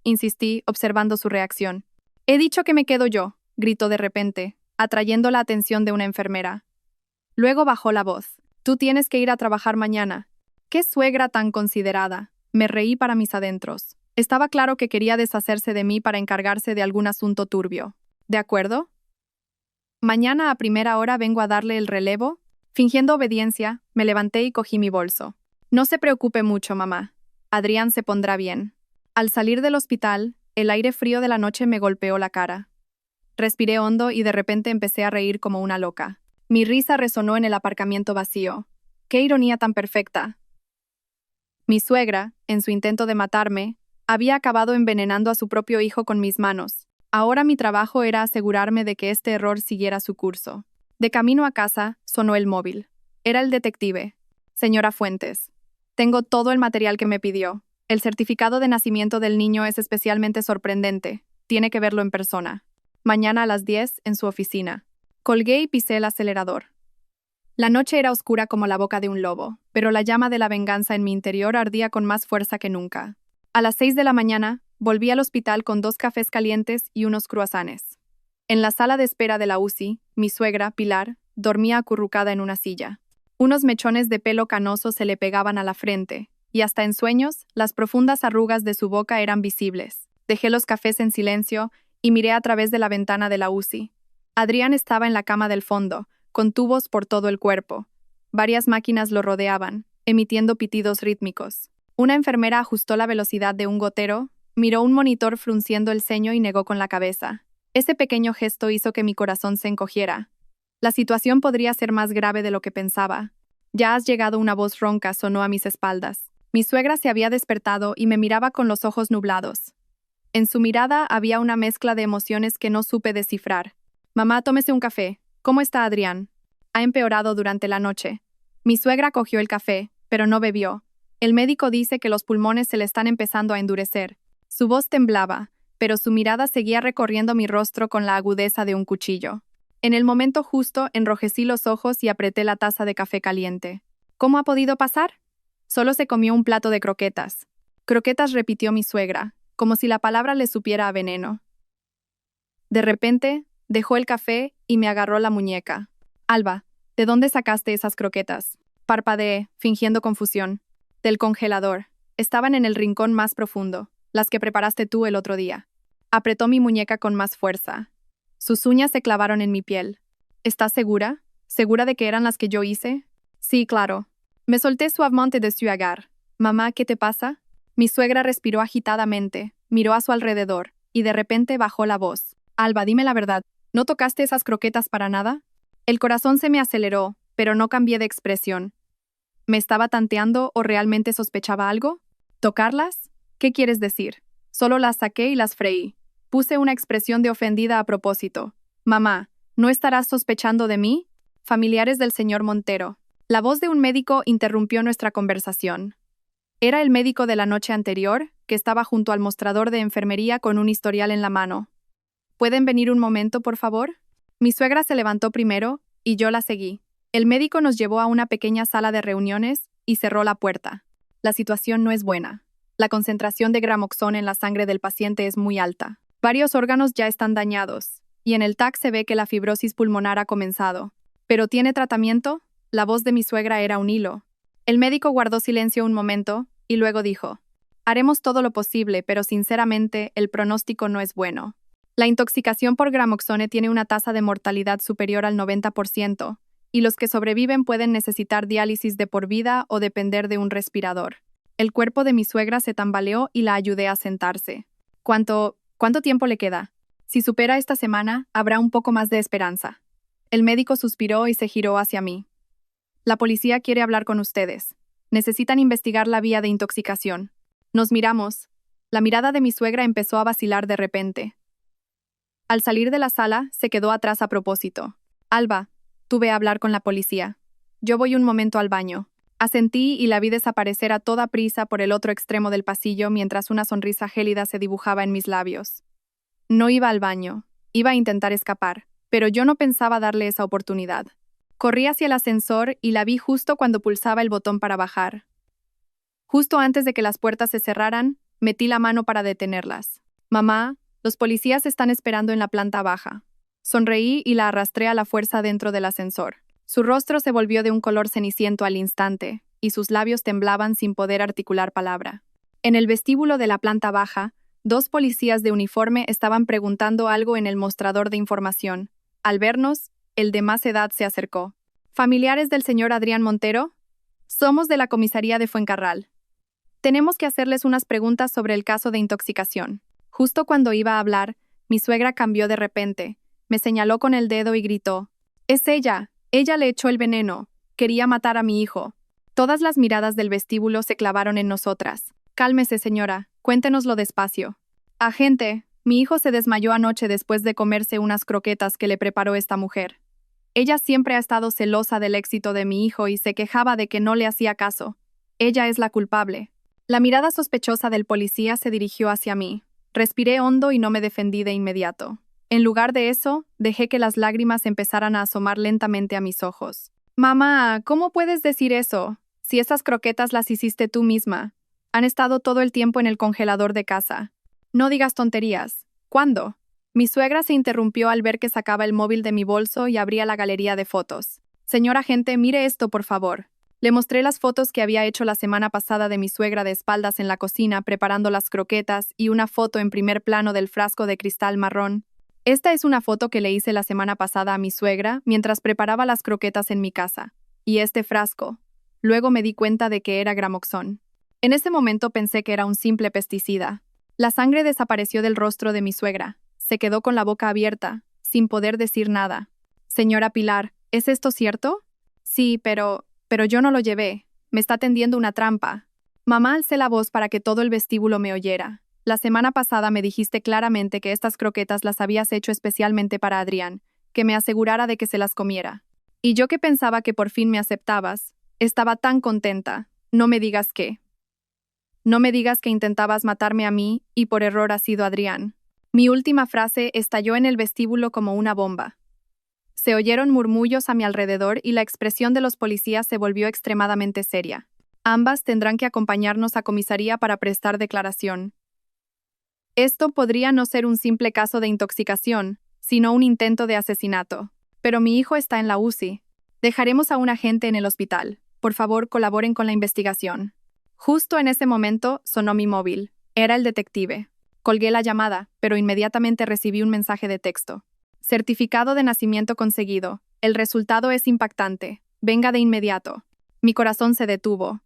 [SPEAKER 1] insistí, observando su reacción. He dicho que me quedo yo, gritó de repente, atrayendo la atención de una enfermera. Luego bajó la voz. Tú tienes que ir a trabajar mañana. ¡Qué suegra tan considerada! Me reí para mis adentros. Estaba claro que quería deshacerse de mí para encargarse de algún asunto turbio. ¿De acuerdo? Mañana a primera hora vengo a darle el relevo. Fingiendo obediencia, me levanté y cogí mi bolso. No se preocupe mucho, mamá. Adrián se pondrá bien. Al salir del hospital, el aire frío de la noche me golpeó la cara. Respiré hondo y de repente empecé a reír como una loca. Mi risa resonó en el aparcamiento vacío. ¡Qué ironía tan perfecta! Mi suegra, en su intento de matarme, había acabado envenenando a su propio hijo con mis manos. Ahora mi trabajo era asegurarme de que este error siguiera su curso. De camino a casa, sonó el móvil. Era el detective. Señora Fuentes. Tengo todo el material que me pidió. El certificado de nacimiento del niño es especialmente sorprendente. Tiene que verlo en persona. Mañana a las 10, en su oficina. Colgué y pisé el acelerador. La noche era oscura como la boca de un lobo, pero la llama de la venganza en mi interior ardía con más fuerza que nunca. A las 6 de la mañana, volví al hospital con 2 cafés calientes y unos croissants. En la sala de espera de la UCI, mi suegra, Pilar, dormía acurrucada en una silla. Unos mechones de pelo canoso se le pegaban a la frente, y hasta en sueños, las profundas arrugas de su boca eran visibles. Dejé los cafés en silencio y miré a través de la ventana de la UCI. Adrián estaba en la cama del fondo, con tubos por todo el cuerpo. Varias máquinas lo rodeaban, emitiendo pitidos rítmicos. Una enfermera ajustó la velocidad de un gotero, miró un monitor frunciendo el ceño y negó con la cabeza. Ese pequeño gesto hizo que mi corazón se encogiera. La situación podría ser más grave de lo que pensaba. Ya has llegado, una voz ronca sonó a mis espaldas. Mi suegra se había despertado y me miraba con los ojos nublados. En su mirada había una mezcla de emociones que no supe descifrar. Mamá, tómese un café. ¿Cómo está Adrián? Ha empeorado durante la noche. Mi suegra cogió el café, pero no bebió. El médico dice que los pulmones se le están empezando a endurecer. Su voz temblaba, pero su mirada seguía recorriendo mi rostro con la agudeza de un cuchillo. En el momento justo, enrojecí los ojos y apreté la taza de café caliente. ¿Cómo ha podido pasar? Solo se comió un plato de croquetas. Croquetas, repitió mi suegra, como si la palabra le supiera a veneno. De repente, dejó el café y me agarró la muñeca. Alba, ¿de dónde sacaste esas croquetas? Parpadeé, fingiendo confusión. Del congelador. Estaban en el rincón más profundo, las que preparaste tú el otro día. Apretó mi muñeca con más fuerza. Sus uñas se clavaron en mi piel. ¿Estás segura? ¿Segura de que eran las que yo hice? Sí, claro. Me solté suavemente de su agar. Mamá, ¿qué te pasa? Mi suegra respiró agitadamente, miró a su alrededor, y de repente bajó la voz. Alba, dime la verdad. ¿No tocaste esas croquetas para nada? El corazón se me aceleró, pero no cambié de expresión. ¿Me estaba tanteando o realmente sospechaba algo? ¿Tocarlas? ¿Qué quieres decir? Solo las saqué y las freí. Puse una expresión de ofendida a propósito. Mamá, ¿no estarás sospechando de mí? Familiares del señor Montero. La voz de un médico interrumpió nuestra conversación. Era el médico de la noche anterior, que estaba junto al mostrador de enfermería con un historial en la mano. ¿Pueden venir un momento, por favor? Mi suegra se levantó primero, y yo la seguí. El médico nos llevó a una pequeña sala de reuniones y cerró la puerta. La situación no es buena. La concentración de gramoxón en la sangre del paciente es muy alta. Varios órganos ya están dañados, y en el TAC se ve que la fibrosis pulmonar ha comenzado. ¿Pero tiene tratamiento? La voz de mi suegra era un hilo. El médico guardó silencio un momento, y luego dijo: haremos todo lo posible, pero sinceramente, el pronóstico no es bueno. La intoxicación por gramoxone tiene una tasa de mortalidad superior al 90%, y los que sobreviven pueden necesitar diálisis de por vida o depender de un respirador. El cuerpo de mi suegra se tambaleó y la ayudé a sentarse. ¿Cuánto tiempo le queda? Si supera esta semana, habrá un poco más de esperanza. El médico suspiró y se giró hacia mí. La policía quiere hablar con ustedes. Necesitan investigar la vía de intoxicación. Nos miramos. La mirada de mi suegra empezó a vacilar de repente. Al salir de la sala, se quedó atrás a propósito. Alba, tú ve a hablar con la policía. Yo voy un momento al baño. Asentí y la vi desaparecer a toda prisa por el otro extremo del pasillo mientras una sonrisa gélida se dibujaba en mis labios. No iba al baño. Iba a intentar escapar, pero yo no pensaba darle esa oportunidad. Corrí hacia el ascensor y la vi justo cuando pulsaba el botón para bajar. Justo antes de que las puertas se cerraran, metí la mano para detenerlas. Mamá, los policías están esperando en la planta baja. Sonreí y la arrastré a la fuerza dentro del ascensor. Su rostro se volvió de un color ceniciento al instante, y sus labios temblaban sin poder articular palabra. En el vestíbulo de la planta baja, 2 policías de uniforme estaban preguntando algo en el mostrador de información. Al vernos, el de más edad se acercó. ¿Familiares del señor Adrián Montero? Somos de la comisaría de Fuencarral. Tenemos que hacerles unas preguntas sobre el caso de intoxicación. Justo cuando iba a hablar, mi suegra cambió de repente, me señaló con el dedo y gritó: «¡Es ella! Ella le echó el veneno. Quería matar a mi hijo». Todas las miradas del vestíbulo se clavaron en nosotras. «Cálmese, señora. Cuéntenoslo despacio». «Agente, mi hijo se desmayó anoche después de comerse unas croquetas que le preparó esta mujer. Ella siempre ha estado celosa del éxito de mi hijo y se quejaba de que no le hacía caso. Ella es la culpable». La mirada sospechosa del policía se dirigió hacia mí. Respiré hondo y no me defendí de inmediato. En lugar de eso, dejé que las lágrimas empezaran a asomar lentamente a mis ojos. «Mamá, ¿cómo puedes decir eso? Si esas croquetas las hiciste tú misma. Han estado todo el tiempo en el congelador de casa. No digas tonterías. ¿Cuándo?» Mi suegra se interrumpió al ver que sacaba el móvil de mi bolso y abría la galería de fotos. «Señor agente, mire esto, por favor». Le mostré las fotos que había hecho la semana pasada de mi suegra de espaldas en la cocina preparando las croquetas y una foto en primer plano del frasco de cristal marrón. Esta es una foto que le hice la semana pasada a mi suegra mientras preparaba las croquetas en mi casa. Y este frasco. Luego me di cuenta de que era Gramoxón. En ese momento pensé que era un simple pesticida. La sangre desapareció del rostro de mi suegra. Se quedó con la boca abierta, sin poder decir nada. «Señora Pilar, ¿es esto cierto?» «Sí, pero yo no lo llevé. Me está tendiendo una trampa». Mamá, alcé la voz para que todo el vestíbulo me oyera. «La semana pasada me dijiste claramente que estas croquetas las habías hecho especialmente para Adrián, que me asegurara de que se las comiera. Y yo que pensaba que por fin me aceptabas, estaba tan contenta. No me digas que. No me digas que intentabas matarme a mí y por error ha sido Adrián». Mi última frase estalló en el vestíbulo como una bomba. Se oyeron murmullos a mi alrededor y la expresión de los policías se volvió extremadamente seria. Ambas tendrán que acompañarnos a comisaría para prestar declaración. Esto podría no ser un simple caso de intoxicación, sino un intento de asesinato. Pero mi hijo está en la UCI. Dejaremos a un agente en el hospital. Por favor, colaboren con la investigación. Justo en ese momento sonó mi móvil. Era el detective. Colgué la llamada, pero inmediatamente recibí un mensaje de texto. «Certificado de nacimiento conseguido. El resultado es impactante. Venga de inmediato». Mi corazón se detuvo.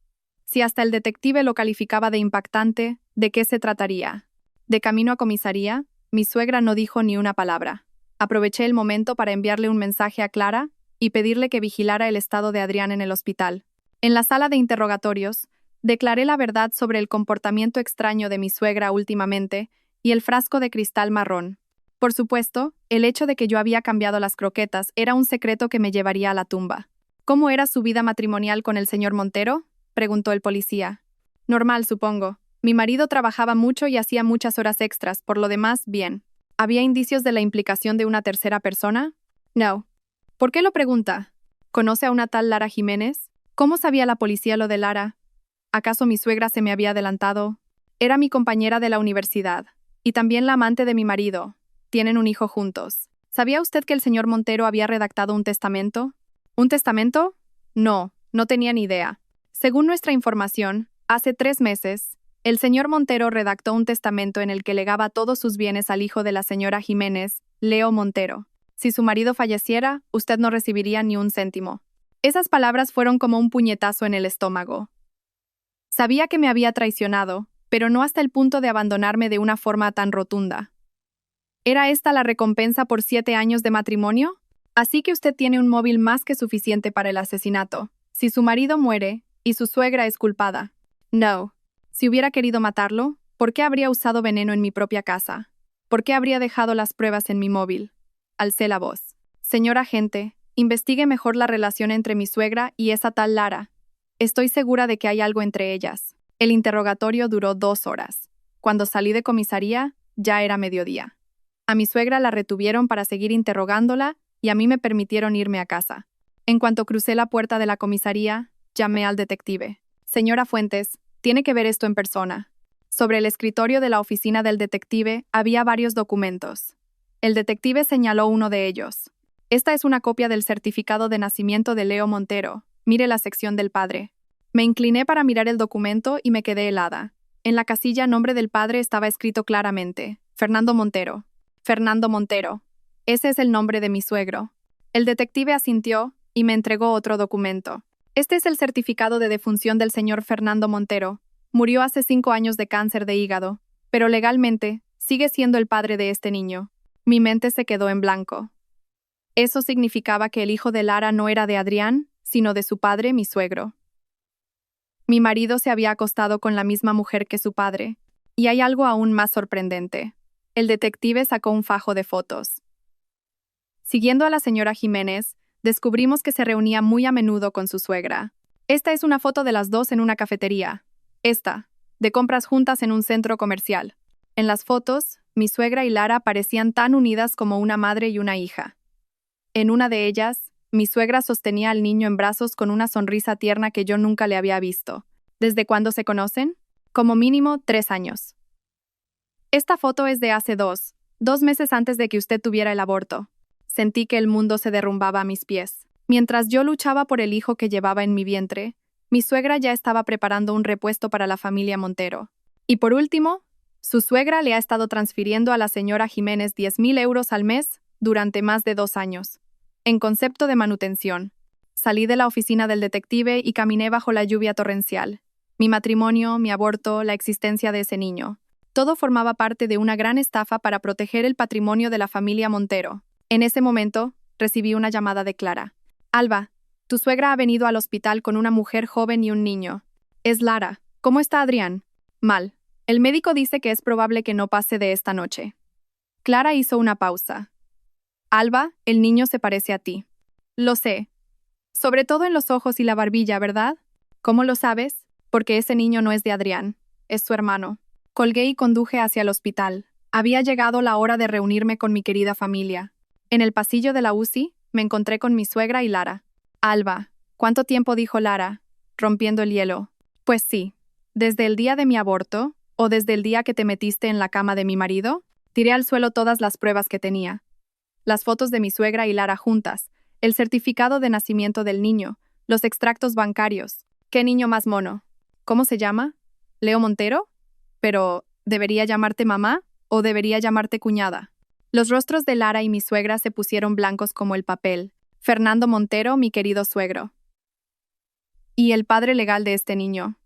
[SPEAKER 1] Si hasta el detective lo calificaba de impactante, ¿de qué se trataría? De camino a comisaría, mi suegra no dijo ni una palabra. Aproveché el momento para enviarle un mensaje a Clara y pedirle que vigilara el estado de Adrián en el hospital. En la sala de interrogatorios, declaré la verdad sobre el comportamiento extraño de mi suegra últimamente y el frasco de cristal marrón. Por supuesto, el hecho de que yo había cambiado las croquetas era un secreto que me llevaría a la tumba. «¿Cómo era su vida matrimonial con el señor Montero?», preguntó el policía. «Normal, supongo. Mi marido trabajaba mucho y hacía muchas horas extras, por lo demás, bien». «¿Había indicios de la implicación de una tercera persona?» «No». «¿Por qué lo pregunta? ¿Conoce a una tal Lara Jiménez?» «¿Cómo sabía la policía lo de Lara? ¿Acaso mi suegra se me había adelantado?» «Era mi compañera de la universidad. Y también la amante de mi marido. Tienen un hijo juntos». «¿Sabía usted que el señor Montero había redactado un testamento?» «¿Un testamento? No, no tenía ni idea». Según nuestra información, hace 3 meses, el señor Montero redactó un testamento en el que legaba todos sus bienes al hijo de la señora Jiménez, Leo Montero. Si su marido falleciera, usted no recibiría ni un céntimo. Esas palabras fueron como un puñetazo en el estómago. Sabía que me había traicionado, pero no hasta el punto de abandonarme de una forma tan rotunda. ¿Era esta la recompensa por 7 años de matrimonio? Así que usted tiene un móvil más que suficiente para el asesinato. Si su marido muere, Y su suegra es culpada. No. Si hubiera querido matarlo, ¿por qué habría usado veneno en mi propia casa? ¿Por qué habría dejado las pruebas en mi móvil? Alcé la voz. Señor agente, investigue mejor la relación entre mi suegra y esa tal Lara. Estoy segura de que hay algo entre ellas. El interrogatorio duró 2 horas. Cuando salí de comisaría, ya era mediodía. A mi suegra la retuvieron para seguir interrogándola y a mí me permitieron irme a casa. En cuanto crucé la puerta de la comisaría, llamé al detective. Señora Fuentes, tiene que ver esto en persona. Sobre el escritorio de la oficina del detective había varios documentos. El detective señaló uno de ellos. Esta es una copia del certificado de nacimiento de Leo Montero. Mire la sección del padre. Me incliné para mirar el documento y me quedé helada. En la casilla nombre del padre estaba escrito claramente: Fernando Montero. Fernando Montero. Ese es el nombre de mi suegro. El detective asintió y me entregó otro documento. Este es el certificado de defunción del señor Fernando Montero. Murió hace 5 años de cáncer de hígado, pero legalmente sigue siendo el padre de este niño. Mi mente se quedó en blanco. Eso significaba que el hijo de Lara no era de Adrián, sino de su padre, mi suegro. Mi marido se había acostado con la misma mujer que su padre. Y hay algo aún más sorprendente. El detective sacó un fajo de fotos. Siguiendo a la señora Jiménez, descubrimos que se reunía muy a menudo con su suegra. Esta es una foto de las dos en una cafetería. Esta, de compras juntas en un centro comercial. En las fotos, mi suegra y Lara parecían tan unidas como una madre y una hija. En una de ellas, mi suegra sostenía al niño en brazos con una sonrisa tierna que yo nunca le había visto. ¿Desde cuándo se conocen? Como mínimo 3 años. Esta foto es de hace 2 meses antes de que usted tuviera el aborto. Sentí que el mundo se derrumbaba a mis pies. Mientras yo luchaba por el hijo que llevaba en mi vientre, mi suegra ya estaba preparando un repuesto para la familia Montero. Y por último, su suegra le ha estado transfiriendo a la señora Jiménez 10.000 euros al mes durante más de 2 años. En concepto de manutención. Salí de la oficina del detective y caminé bajo la lluvia torrencial. Mi matrimonio, mi aborto, la existencia de ese niño. Todo formaba parte de una gran estafa para proteger el patrimonio de la familia Montero. En ese momento, recibí una llamada de Clara. Alba, tu suegra ha venido al hospital con una mujer joven y un niño. Es Lara. ¿Cómo está Adrián? Mal. El médico dice que es probable que no pase de esta noche. Clara hizo una pausa. Alba, el niño se parece a ti. Lo sé. Sobre todo en los ojos y la barbilla, ¿verdad? ¿Cómo lo sabes? Porque ese niño no es de Adrián. Es su hermano. Colgué y conduje hacia el hospital. Había llegado la hora de reunirme con mi querida familia. En el pasillo de la UCI, me encontré con mi suegra y Lara. Alba, ¿cuánto tiempo? Dijo Lara, rompiendo el hielo. Pues sí. ¿Desde el día de mi aborto? ¿O desde el día que te metiste en la cama de mi marido? Tiré al suelo todas las pruebas que tenía. Las fotos de mi suegra y Lara juntas, el certificado de nacimiento del niño, los extractos bancarios. ¿Qué niño más mono? ¿Cómo se llama? ¿Leo Montero? Pero, ¿debería llamarte mamá o debería llamarte cuñada? Los rostros de Lara y mi suegra se pusieron blancos como el papel. Fernando Montero, mi querido suegro. Y el padre legal de este niño.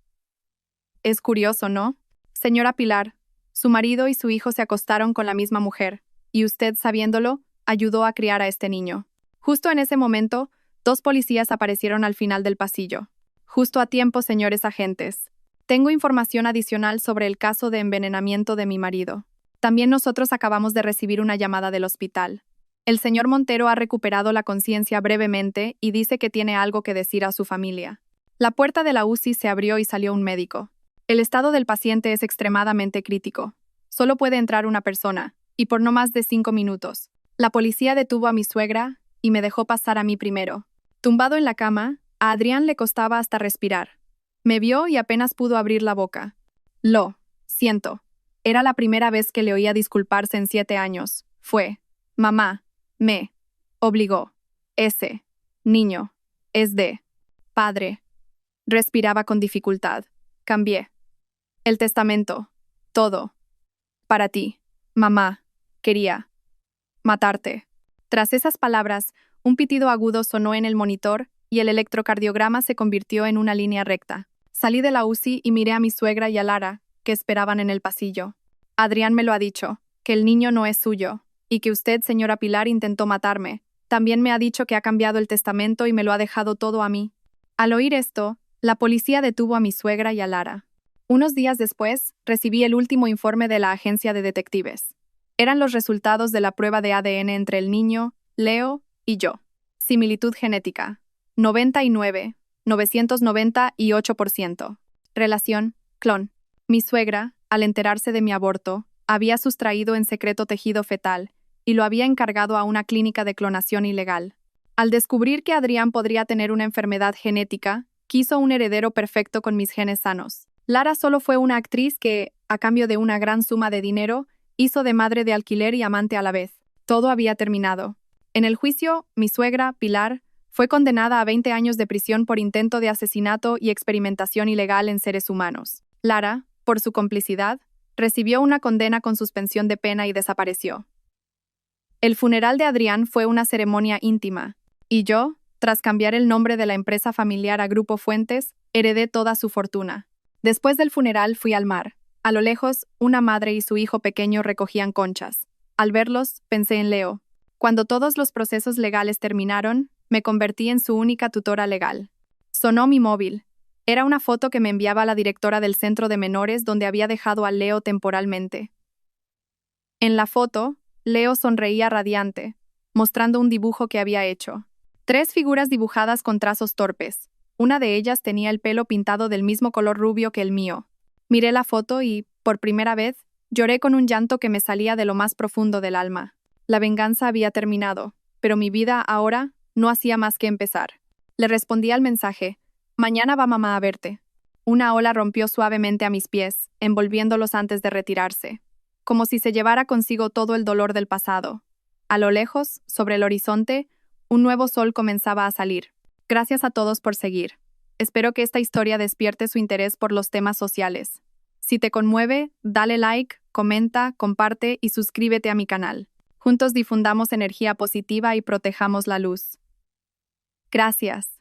[SPEAKER 1] Es curioso, ¿no? Señora Pilar, su marido y su hijo se acostaron con la misma mujer, y usted, sabiéndolo, ayudó a criar a este niño. Justo en ese momento, 2 policías aparecieron al final del pasillo. Justo a tiempo, señores agentes. Tengo información adicional sobre el caso de envenenamiento de mi marido. También nosotros acabamos de recibir una llamada del hospital. El señor Montero ha recuperado la conciencia brevemente y dice que tiene algo que decir a su familia. La puerta de la UCI se abrió y salió un médico. El estado del paciente es extremadamente crítico. Solo puede entrar una persona, y por no más de 5 minutos. La policía detuvo a mi suegra y me dejó pasar a mí primero. Tumbado en la cama, a Adrián le costaba hasta respirar. Me vio y apenas pudo abrir la boca. Lo siento. Era la primera vez que le oía disculparse en 7 años. Fue: mamá, me obligó. Ese niño es de padre. Respiraba con dificultad. Cambié. El testamento. Todo. Para ti. Mamá. Quería matarte. Tras esas palabras, un pitido agudo sonó en el monitor y el electrocardiograma se convirtió en una línea recta. Salí de la UCI y miré a mi suegra y a Lara, que esperaban en el pasillo. Adrián me lo ha dicho, que el niño no es suyo, y que usted, señora Pilar, intentó matarme. También me ha dicho que ha cambiado el testamento y me lo ha dejado todo a mí. Al oír esto, La policía detuvo a mi suegra y a Lara. Unos días después, recibí el último informe de la agencia de detectives. Eran los resultados de la prueba de ADN entre el niño, Leo, y yo. Similitud genética: 99,998%. Relación: clon. Mi suegra, al enterarse de mi aborto, había sustraído en secreto tejido fetal y lo había encargado a una clínica de clonación ilegal. Al descubrir que Adrián podría tener una enfermedad genética, quiso un heredero perfecto con mis genes sanos. Lara solo fue una actriz que, a cambio de una gran suma de dinero, hizo de madre de alquiler y amante a la vez. Todo había terminado. En el juicio, mi suegra, Pilar, fue condenada a 20 años de prisión por intento de asesinato y experimentación ilegal en seres humanos. Lara, por su complicidad, recibió una condena con suspensión de pena y desapareció. El funeral de Adrián fue una ceremonia íntima, y yo, tras cambiar el nombre de la empresa familiar a Grupo Fuentes, heredé toda su fortuna. Después del funeral fui al mar. A lo lejos, una madre y su hijo pequeño recogían conchas. Al verlos, pensé en Leo. Cuando todos los procesos legales terminaron, me convertí en su única tutora legal. Sonó mi móvil. Era una foto que me enviaba la directora del centro de menores donde había dejado a Leo temporalmente. En la foto, Leo sonreía radiante, mostrando un dibujo que había hecho. 3 figuras dibujadas con trazos torpes. Una de ellas tenía el pelo pintado del mismo color rubio que el mío. Miré la foto y, por primera vez, lloré con un llanto que me salía de lo más profundo del alma. La venganza había terminado, pero mi vida ahora no hacía más que empezar. Le respondí al mensaje: «Mañana va mamá a verte». Una ola rompió suavemente a mis pies, envolviéndolos antes de retirarse, como si se llevara consigo todo el dolor del pasado. A lo lejos, sobre el horizonte, un nuevo sol comenzaba a salir. Gracias a todos por seguir. Espero que esta historia despierte su interés por los temas sociales. Si te conmueve, dale like, comenta, comparte y suscríbete a mi canal. Juntos difundamos energía positiva y protejamos la luz. Gracias.